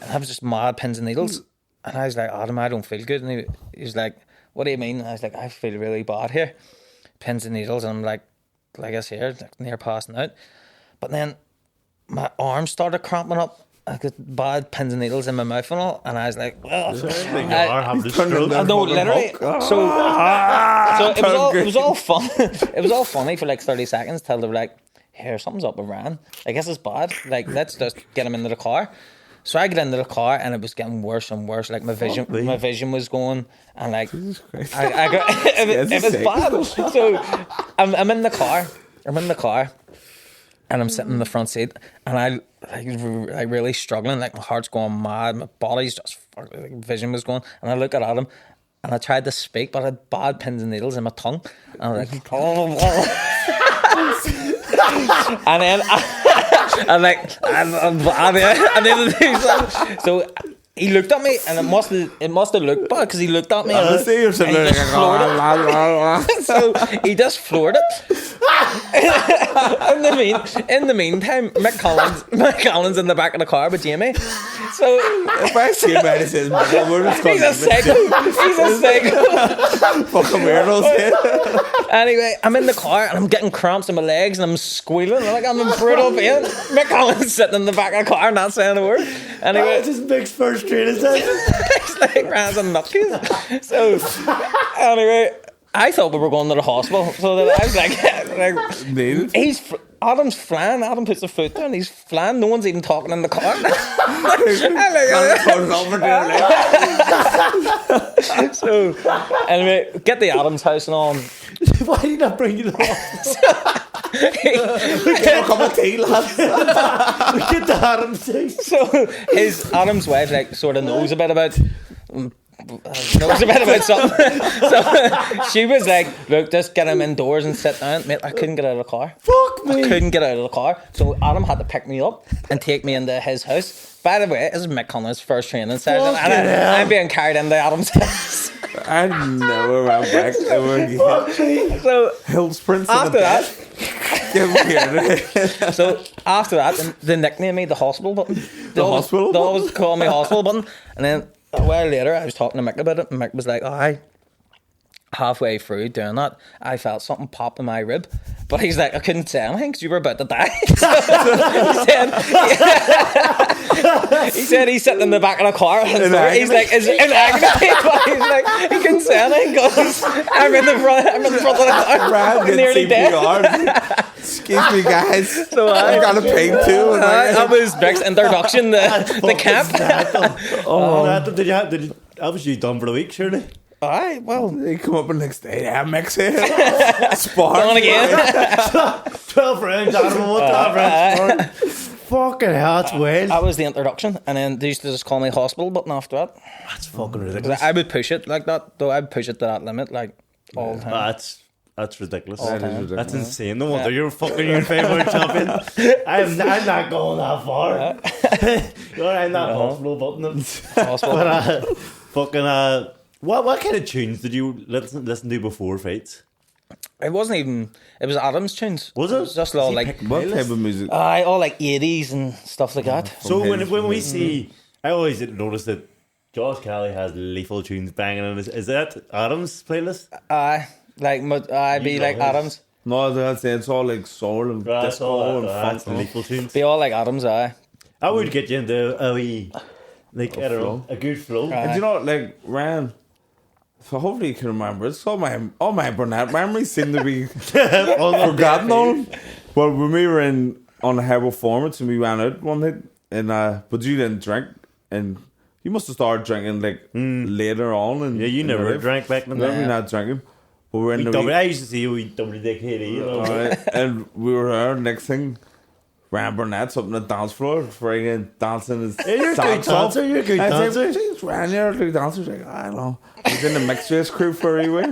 And I was just mad pins and needles. And I was like, Adam, I don't feel good. And he was like, what do you mean? And I was like, I feel really bad here. Pins and needles. And I'm like I guess here, like near passing out. But then my arms started cramping up. I got bad pins and needles in my mouth and all. And I was like, well, You are having a stroke. I know, literally. So it was all fun. It was all funny for like 30 seconds till they were like, here, something's up with Ryan. I guess it's bad. Like, let's just get him into the car. So I get into the car and it was getting worse and worse. Like my vision was going, and like I got it was bad. So I'm in the car. And I'm sitting in the front seat, and I really struggling. Like my heart's going mad, my body's just like, vision was going. And I look at Adam, and I tried to speak, but I had bad pins and needles in my tongue. And I'm like, and then so he looked at me, and it must have looked bad because he looked at me. And I see you're sitting there like, so he just floored it. in the meantime, Mick Collins in the back of the car with Jamie. So if I see him, it says, he's a psycho. Fucking weirdos here. Anyway, I'm in the car and I'm getting cramps in my legs and I'm squealing like I'm in brutal pain. Mick Collins sitting in the back of the car not saying a word. Anyway, This is Mick's first training session. it's like Ryan's a nutcase. So anyway, I thought we were going to the hospital. So that I was like Adam's flying. Adam puts the foot down. He's flying. No one's even talking in the car. So anyway, get the Adams house and all. Why did you not bring you to the hospital? Get a cup of tea, lads. Get the Adams house. So his Adam's wife like sort of knows a bit about something. So she was like, look, just get him indoors and sit down. Mate, I couldn't get out of the car. Fuck me. I couldn't get out of the car. So Adam had to pick me up and take me into his house. By the way, this is Mick Connor's first training session, and I'm being carried into Adam's house. I never went back. So Hill sprints after that, that. so after that, they nicknamed me the hospital button. They always call me hospital button. And then a while later, I was talking to Mick about it, and Mick was like, "Oh, halfway through doing that, I felt something pop in my rib." But he's like, I couldn't say anything because you were about to die. He said he's sitting in the back of the car. And he's like, is it in agony? But he's like, he couldn't say anything because I'm in the front of the car. I'm nearly dead. Excuse me, guys. So I got a pig too. That was Mick's introduction to the camp. Did you That was you done for the week, surely. Aye, well, They come up the next day. Yeah, mix it. Sparring. on again. 12 rounds, animal. 12 rounds. Fucking hell, that's weird. That was the introduction, and then they used to just call me hospital button after that. That's fucking 'Cause ridiculous. I would push it like that, though. I'd push it to that limit, like, all the time. That's ridiculous. All the That is time. ridiculous. That's insane. No wonder you're fucking your favourite champion. I'm not going that far. I'm not hospital button. Hospital. But fucking what kind of tunes did you listen to before fights? It wasn't even. It was Adam's tunes. Was it? was just all like. What type of music? All like 80s and stuff like that. So when his- we see, I always notice that Josh Kelly has lethal tunes banging on his. Is that Adam's playlist? I'd be You like know his. Adams. No, that's it. It's all like soul and disco and That's funk. the lethal tunes. Be all like Adams, aye. I would get you into a wee, like I don't know, a good flow. Aye. And do you know, like, Ryan, so hopefully you can remember. It's all my Burnett memories seem to be forgotten on. But when we were on the Herbal Performance and we ran out one night, and but you didn't drink, and you must have started drinking like later on. And Yeah, you never drank back in the Never day. not drinking. But we were in the I used to see you eat WDKD. You know? Alright, and we were there. Next thing, Ryan Burnett's up on the dance floor, friggin' dancing his Yeah, you're a good socks off. dancer. You're a good I dancer. said, "Jeez, Ryan, you're a good dancer." He's like, I don't know. He's in the mixed race crew for a wee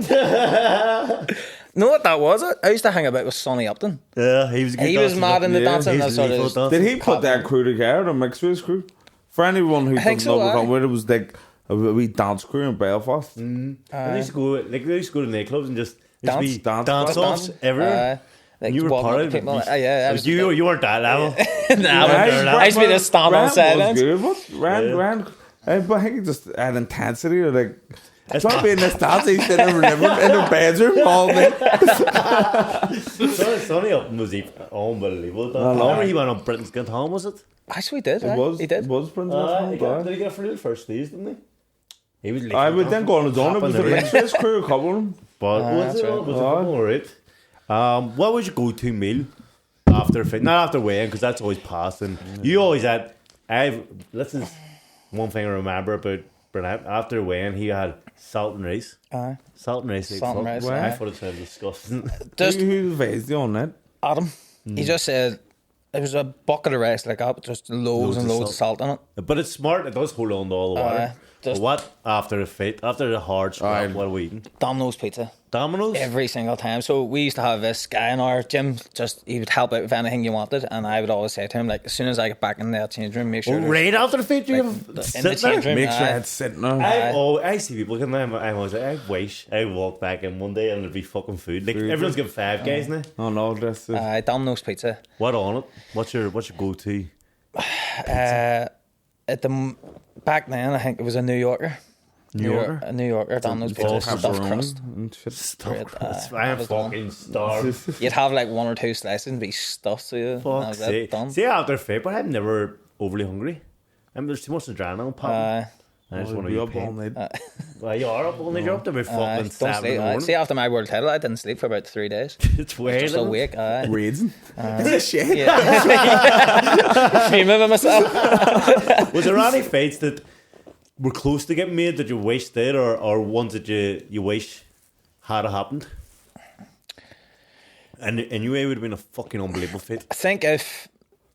Know what that was? I used to hang about with Sonny Upton. Yeah, he was. A good He was dancer. mad in the Yeah, dancing. he's That's sort lethal of. dancer. Did he put that crew together, the mixed race crew? For anyone who think doesn't so, know what we're aye. talking about, it was like a wee dance crew in Belfast. And they used to go like they used to go to nightclubs and just Dance. Dance. dance offs everywhere. Like You were walking part up of to it. people. Yeah, I was, You weren't that level. Nah, I used to be the stand on Ryan sidelines. was good, but Ryan, but I think he just had intensity or like. It's not being this dance, he's sitting in the bedroom all day. Sonny Upton was unbelievable. I know. Remember he went on Britain's Got Talent, was it? Actually, he did. It aye. was, He did. It was Prince Did he get a free first days, didn't he? He was. I would then go on his own. It was a mixed race crew, a couple of them. But was that's it? right. Was it all right? What was your go-to meal after fit? Not after weighing, because that's always past. And you always had. This is one thing I remember about Burnett. After weighing, he had salt and rice. Aye. Salt and rice. Salt and rice, I aye. thought it sounded disgusting. Just Who advised you on that? Adam. He just said it was a bucket of rice like that, just loads and of loads of salt in it. But it's smart. It does hold on to all the water. just- But what after a fit? After the hard scrap, Aye. what are we eating? Domino's pizza. Domino's. Every single time. So we used to have this guy in our gym. Just he would help out with anything you wanted, and I would always say to him, like, as soon as I get back in that change room, make sure there's- Right after the fit, you like, have in the sit change there. room. Make sure aye. it's sitting there. I see people can. I'm always like, I wish I would walk back in one day and there'd be fucking food. Like everyone's got Five Guys now. Oh no, that's Domino's pizza. What on it? What's your go-to? At the back then, I think it was a New Yorker. A New Yorker Domino's pizza, stuffed crust. and shit. Great, I'm that was the one. fucking starved. You'd have like one or two slices and be stuffed to you. That Fuck's was sake. it, done. See, after fit, but I'm never overly hungry. There's too much adrenaline popping. I just want to Be eat up all pain. night. Well, you are up all night. You're up to about fucking Don't 7 in sleep. the See, morning. after my world title, I didn't sleep for about 3 days. It's weird. Just awake. Raging. It's a shit. Fuming with myself. Was there any fights that were close to getting made that you wish did, or ones that you wish had happened? And anyway, it would have been a fucking unbelievable fight. I think if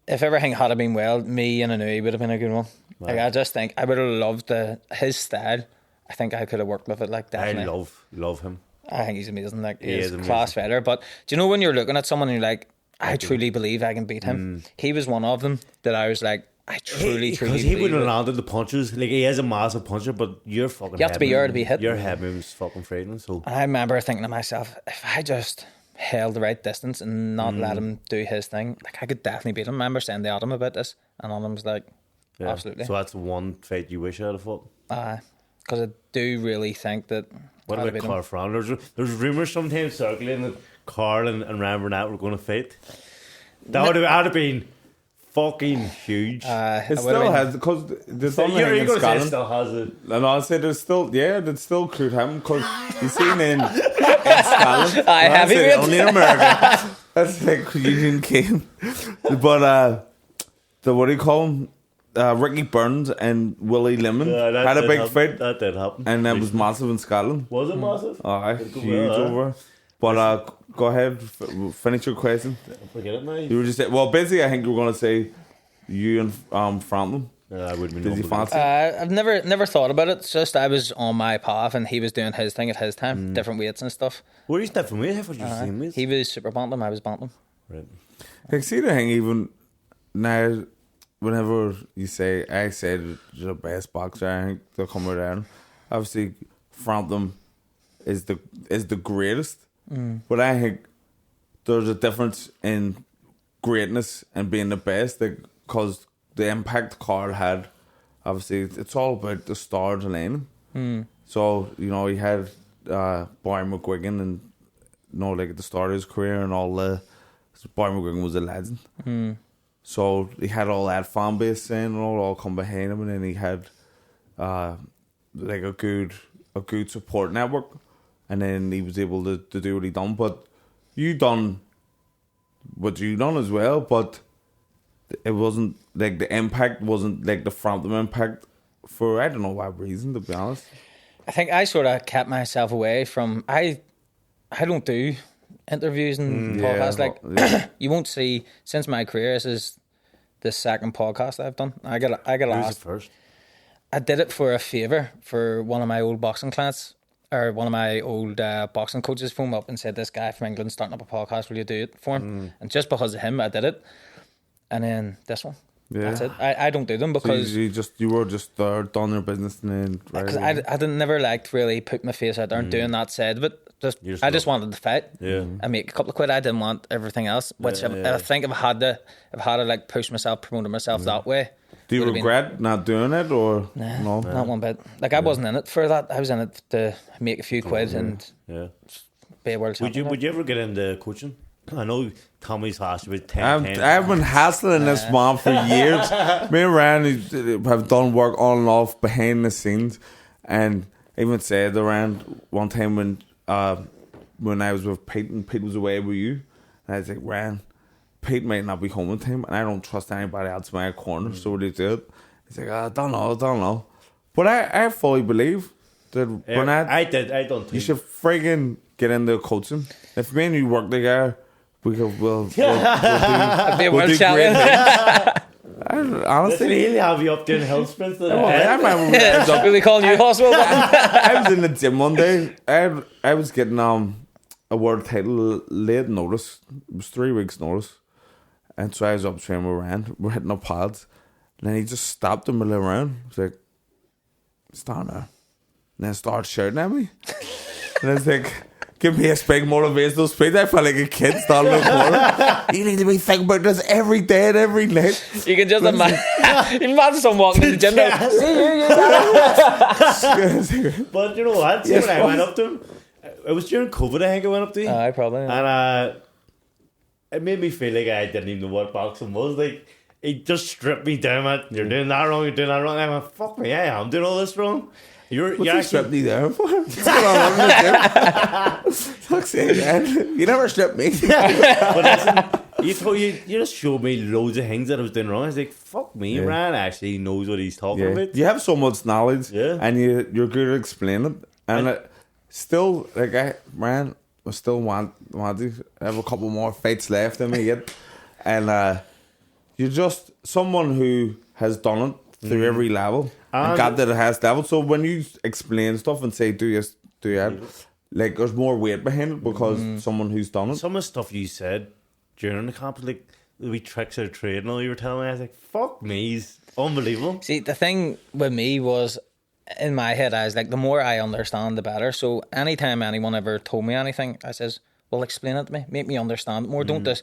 everything had been well, me and Anui would have been a good one. Like, I just think I would have loved his style. I think I could have worked with it. Like, definitely. I love him. I think he's amazing. Like, He he's is a amazing. class fighter. But do you know when you're looking at someone and you're like, I truly believe I can beat him? He was one of them that I was like, I truly Because he believe wouldn't have it. landed the punches. Like, he is a massive puncher, but you're fucking. You have to be there to be hit. Your head moves fucking frightening. So And I remember thinking to myself, if I just held the right distance and not let him do his thing, like, I could definitely beat him. I remember saying to Adam about this, and Adam was like, yeah. absolutely. So that's the one fight you wish I'd have fought. Because I do really think that. What I'd have about beat him. Carl Fran? There's rumours sometimes circulating that Carl and Ryan Burnett were going to fight. That would have been fucking huge. It I would've still been- has because there's So something you're in going to say it Scotland. still has it. And I said there's still they'd still could him because you seen in Scotland. Aye, Well, I said heavyweight. only in America. That's like Union King. But the what do you call him? Ricky Burns and Willie Lemon that had a did big happen. fight, That did happen. and it was massive in Scotland. Was it massive? Huge over. But go ahead, finish your question. Forget it now. You were just well, basically, I think you were going to say you and Frampton. I wouldn't Did you fancy? I've never thought about it. It's just I was on my path and he was doing his thing at his time, different weights and stuff. Where is different weight? How much you seen weights? He was super bantam, I was bantam. Right. I see the thing even now. Whenever you say, I said you're the best boxer, I think they'll come around. Obviously, Frampton is the greatest, but I think there's a difference in greatness and being the best, because the impact Carl had. Obviously, it's all about the stars aligning. So he had Barry McGuigan, and at the start of his career and all the. Barry McGuigan was a legend. So he had all that fan base saying and all come behind him, and then he had like a good support network, and then he was able to do what he done. But you done what you done as well, but it wasn't like the impact wasn't like the Frampton impact for I don't know what reason, to be honest. I think I sort of kept myself away from I don't do interviews and podcasts. You won't see since my career. This is the second podcast I've done. I got asked first. I did it for a favour for one of my old boxing clients, or one of my old boxing coaches phoned me up and said, this guy from England's starting up a podcast, will you do it for him? And just because of him I did it. And then this one. That's it. I don't do them because so you were just there, done your business, and then because I didn't never liked really put my face out there and doing that side of it. I just wanted to fight and make a couple of quid. I didn't want everything else, which I think if I had to like push myself, promote myself that way. Do you regret not doing it, or no? Not one bit. Like I wasn't in it for that. I was in it to make a few quid and be a world champion. Would you ever get into coaching? I know Tommy's asked about 10. I've been hassling this man for years. Me and Ryan have done work on and off behind the scenes, and even said to Ryan one time when I was with Pete and Pete was away with you, and I was like, Ryan, Pete might not be home in time, and I don't trust anybody else in my corner. So what he did, he's like, I don't know. But I fully believe that Burnett, I don't think you should friggin' get into coaching. If me and you work together, we'll be a world champion. Honestly, really have you up doing hill sprints? I remember Will we call you hospital? I was in the gym one day. I was getting a world title late notice. It was 3 weeks notice, and so I was up training with Ryan. We're hitting up pads, and then he just stopped in the middle of the round. He's like, "Stand there," and then started shouting at me, and I was like, give me a big motivational speech. I felt like a kid standing in the corner. You need to be thinking about this every day and every night. You can just imagine someone walking in the gym. But you know what? See, when I went up to him, it was during COVID, I think I went up to him. I probably. And it made me feel like I didn't even know what boxing was. Like, he just stripped me down, man. You're doing that wrong, you're doing that wrong. I went, fuck me, I am doing all this wrong. You're stripped me down for? What's going on in the gym? Fuck's sake, man. You never stripped me. But listen, you just showed me loads of things that I was doing wrong. I was like, fuck me, Ryan actually knows what he's talking about. You have so much knowledge, and you're good at explaining it. And still, like, I still want to have a couple more fights left in me yet. And you're just someone who has done it through every level. And got that it has level. So when you explain stuff and say, do that, like, there's more weight behind it because someone who's done it. Some of the stuff you said during the camp, like the wee tricks of trade and all you were telling me, I was like, fuck me, he's unbelievable. See, the thing with me was, in my head, I was like, the more I understand, the better. So anytime anyone ever told me anything, I says, well, explain it to me. Make me understand it more. Don't just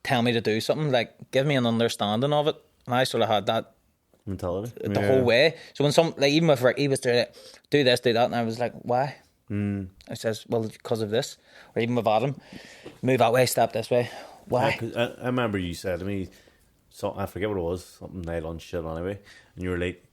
tell me to do something. Like, give me an understanding of it. And I sort of had that mentality the whole way. So when even if he was doing it, do this, do that, and I was like, why? I says, well, because of this. Or even with Adam, move that way, step this way. Why? I remember you said to me, so I forget what it was, something nylon shit anyway, and you were like,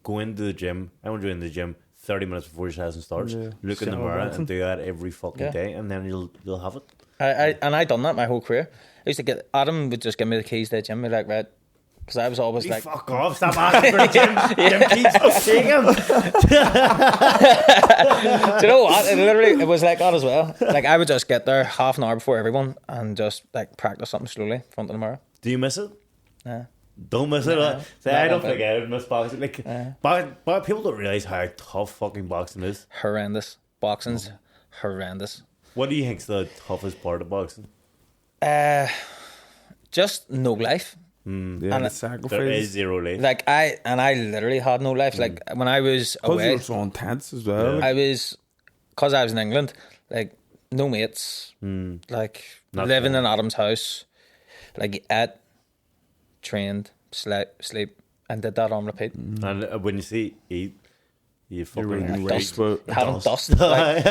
go into the gym. I want you in the gym 30 minutes before your session starts. Look in the mirror and do that every fucking day, and then you'll have it. I done that my whole career. I used to Adam would just give me the keys to the gym. He'd be like, right, because I was always You like, fuck off, stop asking for the gym. Gym keeps taking. do you know what? It was like that as well. Like I would just get there half an hour before everyone and just like practice something slowly in front of the mirror. Do you miss it? Yeah. Don't miss it. See, I don't think I would miss boxing. Like, but people don't realise how tough fucking boxing is. Horrendous. Boxing's horrendous. What do you think's the toughest part of boxing? Just no life. Yeah, And the There sacrifice. is zero life. Like I literally had no life. Like when I was Because away, you're so intense as well. I was, because I was in England, like no mates, like Not living cool. in Adam's house, like ate, trained, sleep, and did that on repeat. And when you say eat, you fucking really rage. dust, but Having dust. Like,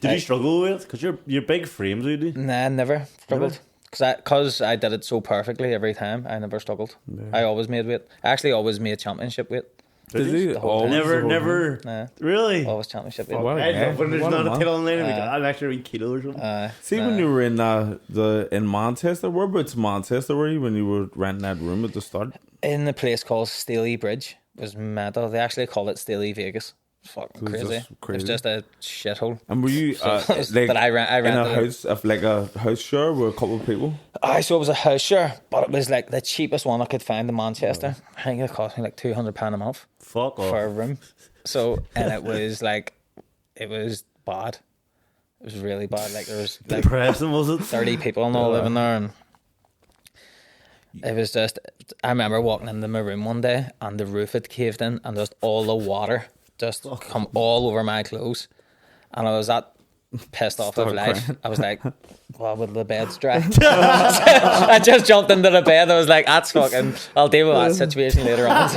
Did you struggle with it? Because you're big frames, would you? nah, never struggled. Because I did it so perfectly every time, I never struggled. I always made weight. I actually always made championship weight. Did he? whole Always time. the whole Never. Nah, Really? always championship weight. What a I guy. love when there's What a not a man. tail on the line. I'm actually a kilo or something. See, when you were in in Manchester, whereabouts Manchester were you when you were renting that room at the start? In the place called Staley Bridge. It was mental. They actually call it Staley Vegas. It's fucking It was crazy. just crazy. It was just a shithole. And were you So, like but I in a rented it. house of like a house share with a couple of people? So it was a house share, but it was like the cheapest one I could find in Manchester. I think it cost me like £200 a month Fuck off. for a room. So, and it was like, it was bad. It was really bad. Like there was like Depressing, was it? 30 people and all living there, and it was just, I remember walking into my room one day and the roof had caved in and just all the water just come all over my clothes, and I was that pissed off of life. I was like, well, will the bed's dry? I just jumped into the bed. I was like, that's fucking, I'll deal with that situation later on.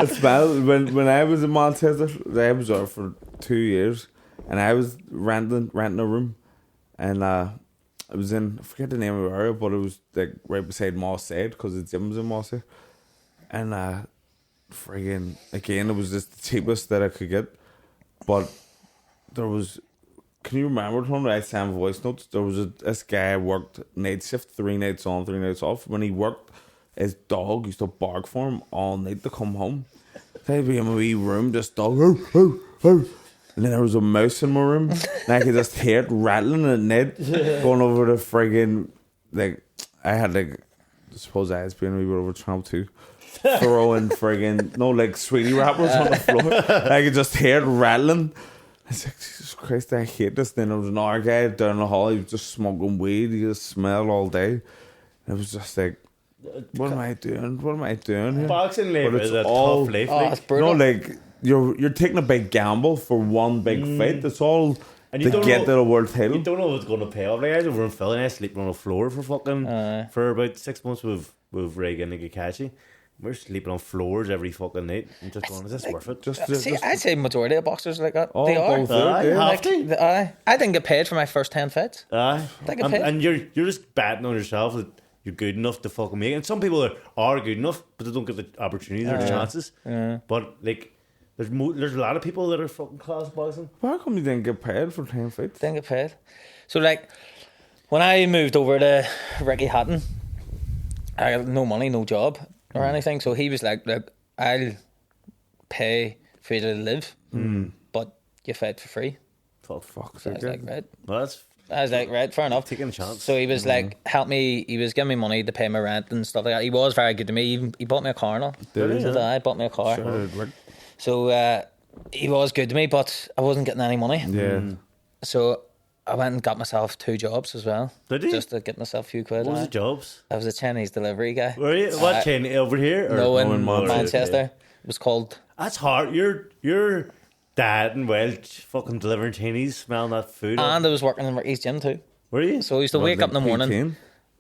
It's well, when I was in Manchester, I was there for 2 years, and I was renting a room, and I was in, I forget the name of the area, but it was like right beside Moss Side because the gym was in Moss Side, and friggin' again, it was just the cheapest that I could get, but there was. Can you remember when I sent voice notes? There was this guy worked night shift, 3 nights on, 3 nights off. When he worked, his dog used to bark for him all night to come home. They'd be in my wee room, just dog, and then there was a mouse in my room, and I could just hear it rattling at night, going over the friggin', like, I had like, I suppose I was being a wee bit over Trump too, throwing friggin', no, like sweetie wrappers on the floor. I could just hear it rattling. I was like, Jesus Christ, I hate this. Then there was another guy down the hall, he was just smoking weed, he just smelled all day. It was just like, what am I doing? What am I doing here? Boxing life But is it's a all- tough life. Oh, like. it's You brutal. know, like, you're taking a big gamble for one big fight. It's all And you to don't get know- to the world You title. don't know what's going to pay off. Like I was over in Philly and I was sleeping on the floor for fucking for about 6 months with Reagan and Gikachi. We're sleeping on floors every fucking night. I'm just going, is this worth it? See, I'd say majority of boxers like that. Oh, They are. both Aye, yeah. have to. I didn't get paid for my first 10 fights. Aye. They get paid. And you're just betting on yourself that you're good enough to fucking make it. And some people are good enough, but they don't get the opportunities or the chances. But like, there's a lot of people that are fucking class boxing. Why come you didn't get paid for 10 fights? Didn't get paid. So like, when I moved over to Ricky Hatton, I had no money, no job or anything. So he was like, look, I'll pay for you to live, but you fight for free. Fuck's So I was sake. like, right. Well, that's I was like, right, fair enough. taking a chance. So he was like, help me. He was giving me money to pay my rent and stuff like that. He was very good to me. He bought me a car and all. Did he? So I bought me a car. Sure, it worked. So he was good to me, but I wasn't getting any money. Yeah. So I went and got myself 2 jobs as well. Did you? Just to get myself a few quid. What was aye. the jobs? I was a Chinese delivery guy. Were you? What chain? Over here? Or? No, in in Manchester. Manchester. It was called. That's hard. You're dad and Welch fucking delivering Chinese, smelling that food. And I was working in Ricky's gym too. Were you? So I used to wake up in the morning. P10?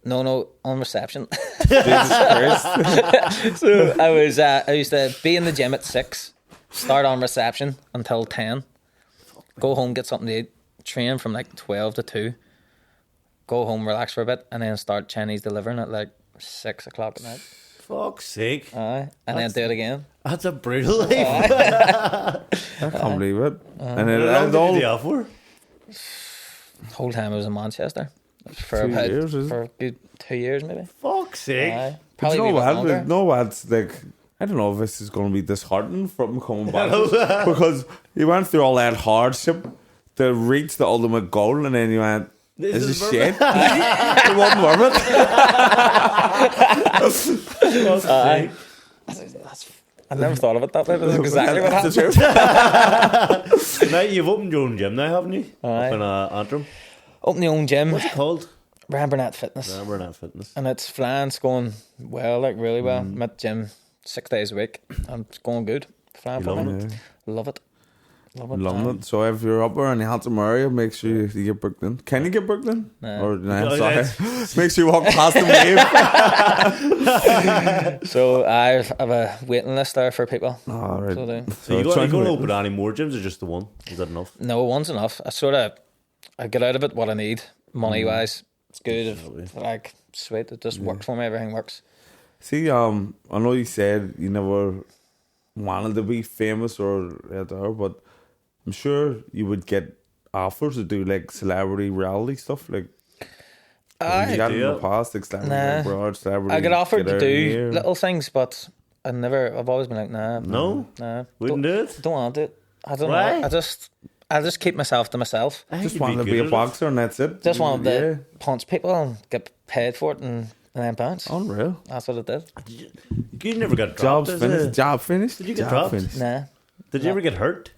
No, on reception. Jesus Christ. So I used to be in the gym at 6, start on reception until 10, go home, get something to eat, train from like 12 to 2, go home, relax for a bit, and then start Chinese delivering at like 6 o'clock at night. Fuck's sake. And then do it again. That's a brutal life. I can't believe it. And then How long and did all, you do that for? The whole time I was in Manchester. For 2 about years, is it? for a good 2 years maybe. Fuck's sake. Aye. Probably you a wee know bit what? longer. No, what's like. I don't know if this is going to be disheartening from him coming back because he went through all that hardship to reach the ultimate goal, and then he went, "This is shit." It wasn't worth it. I never thought of it that way, but that's exactly what That's happened. the truth. Now you've opened your own gym now, haven't you? Aye. Up in Antrim. Open the own gym, What's it called? Burnett Fitness. Burnett Fitness. And it's flying, it's going well, like really well. I'm at gym 6 days a week and it's going good. Flying You for loving me. it? Love it. Love it. Loving it. So if you're up there in the Hatton area, make sure you get booked in. Can you get booked in? Nah. Or No, sorry. Make sure you walk past the wave. So I have a waiting list there for people. All right. So So you going to open any more gyms or just the one? Is that enough? no, one's enough. I get out of it what I need, money wise. It's good. Like, sweet. It just works for me. Everything works. See, I know you said you never wanted to be famous or whatever, but I'm sure you would get offers to do like celebrity reality stuff. Like, you got in the past, like celebrity. I get offered get to out do here. little things, but I've always been like, nah. No? Nah. Wouldn't do it? Don't want it. I don't Why? know. I just keep myself to myself. I think Just you'd wanted to good be a at it. boxer and that's it. Just wanted to punch people and get paid for it and then bounce. Unreal. That's what it did. You never got dropped. Job's finished. Job finished. Did you get Job dropped? finished. Nah. Did you ever get hurt?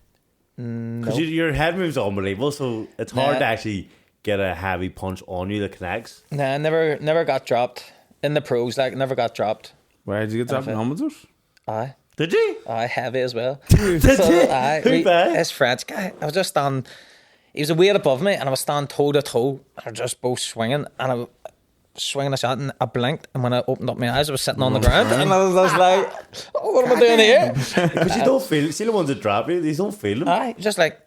Because your head moves are unbelievable, so it's hard Nah. to actually get a heavy punch on you that connects. Nah, never got dropped. In the pros, like, never got dropped. Where did you get dropped in amateurs? Aye. Did you? Aye, heavy as well. Did So, you? aye, Who back? this French guy, I was just standing, he was a weight above me and I was standing toe to toe and we're just both swinging and I was swinging a shot and I blinked and when I opened up my eyes I was sitting on the ground and I was just like, oh, what am I doing here? Because you don't feel. See the ones that drop you, these don't feel them. Aye, just like,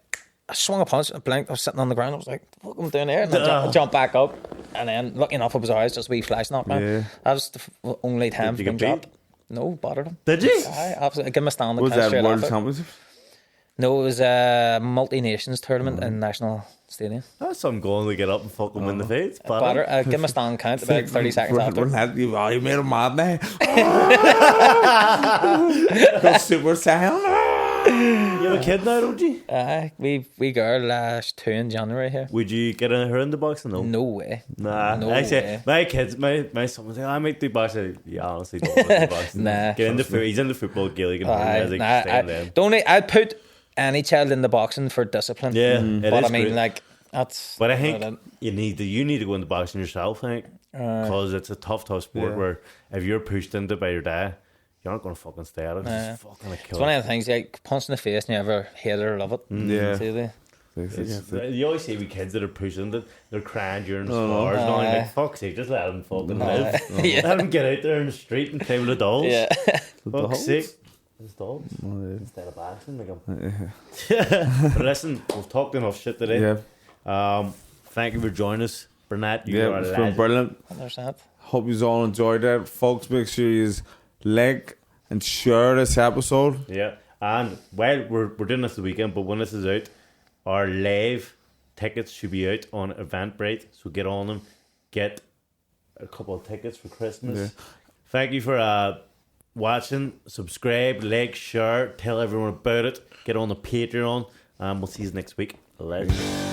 I swung a punch, I blinked, I was sitting on the ground, I was like, what am I doing here? And I jumped back up and then, lucky enough, it was alright, just a wee flash knock, man. Yeah. That was the only time Did you being get beat? dropped. No, bothered him. Did you? Aye, absolutely. I give him a standing Was count that straight World after. Championship? No, it was a multi-nations tournament in National Stadium. That's some going to get up and fucking win the fight. Batter. I give him a stand count about 30 seconds after. You made him mad now. Go Super Saiyan. You have a kid now, don't you? Aye, we girl last 2 in January here. Would you get her in the boxing? No. No way. Nah, No actually, way. my kids, my son was like, I might do boxing. Yeah, honestly, don't want to do boxing. Nah. Get into he's in the football guild. He can Aye, like, nah, stay in them. I'd put any child in the boxing for discipline. Yeah, it But is I mean, great. like, that's. But I think you need to go into boxing yourself. I think because it's a tough sport Yeah. where if you're pushed into by your dad, you're not going to fucking stay at it. It's fucking a It's kill. one of the things, like, punch in the face and you ever hate it or love it. Yeah. See they? You always see with kids that are pushed into it, they're crying during the No, no. spars. No, Aye. like, fuck's sake, just let them fucking live. Yeah. Let them get out there in the street and play with the dolls. Yeah. Fuck's sake. It's dolls. Instead of boxing, like but listen, we've talked enough shit today. Yeah. Thank you for joining us, Burnett. You Yeah, are a it's been legend. brilliant. Understand? Hope you all enjoyed that. Folks, make sure you like and share this episode. Yeah, and while we're doing this the weekend, but when this is out, our live tickets should be out on Eventbrite. So get on them, get a couple of tickets for Christmas. Yeah. Thank you for watching. Subscribe, like, share, tell everyone about it. Get on the Patreon, and we'll see you next week. Legend.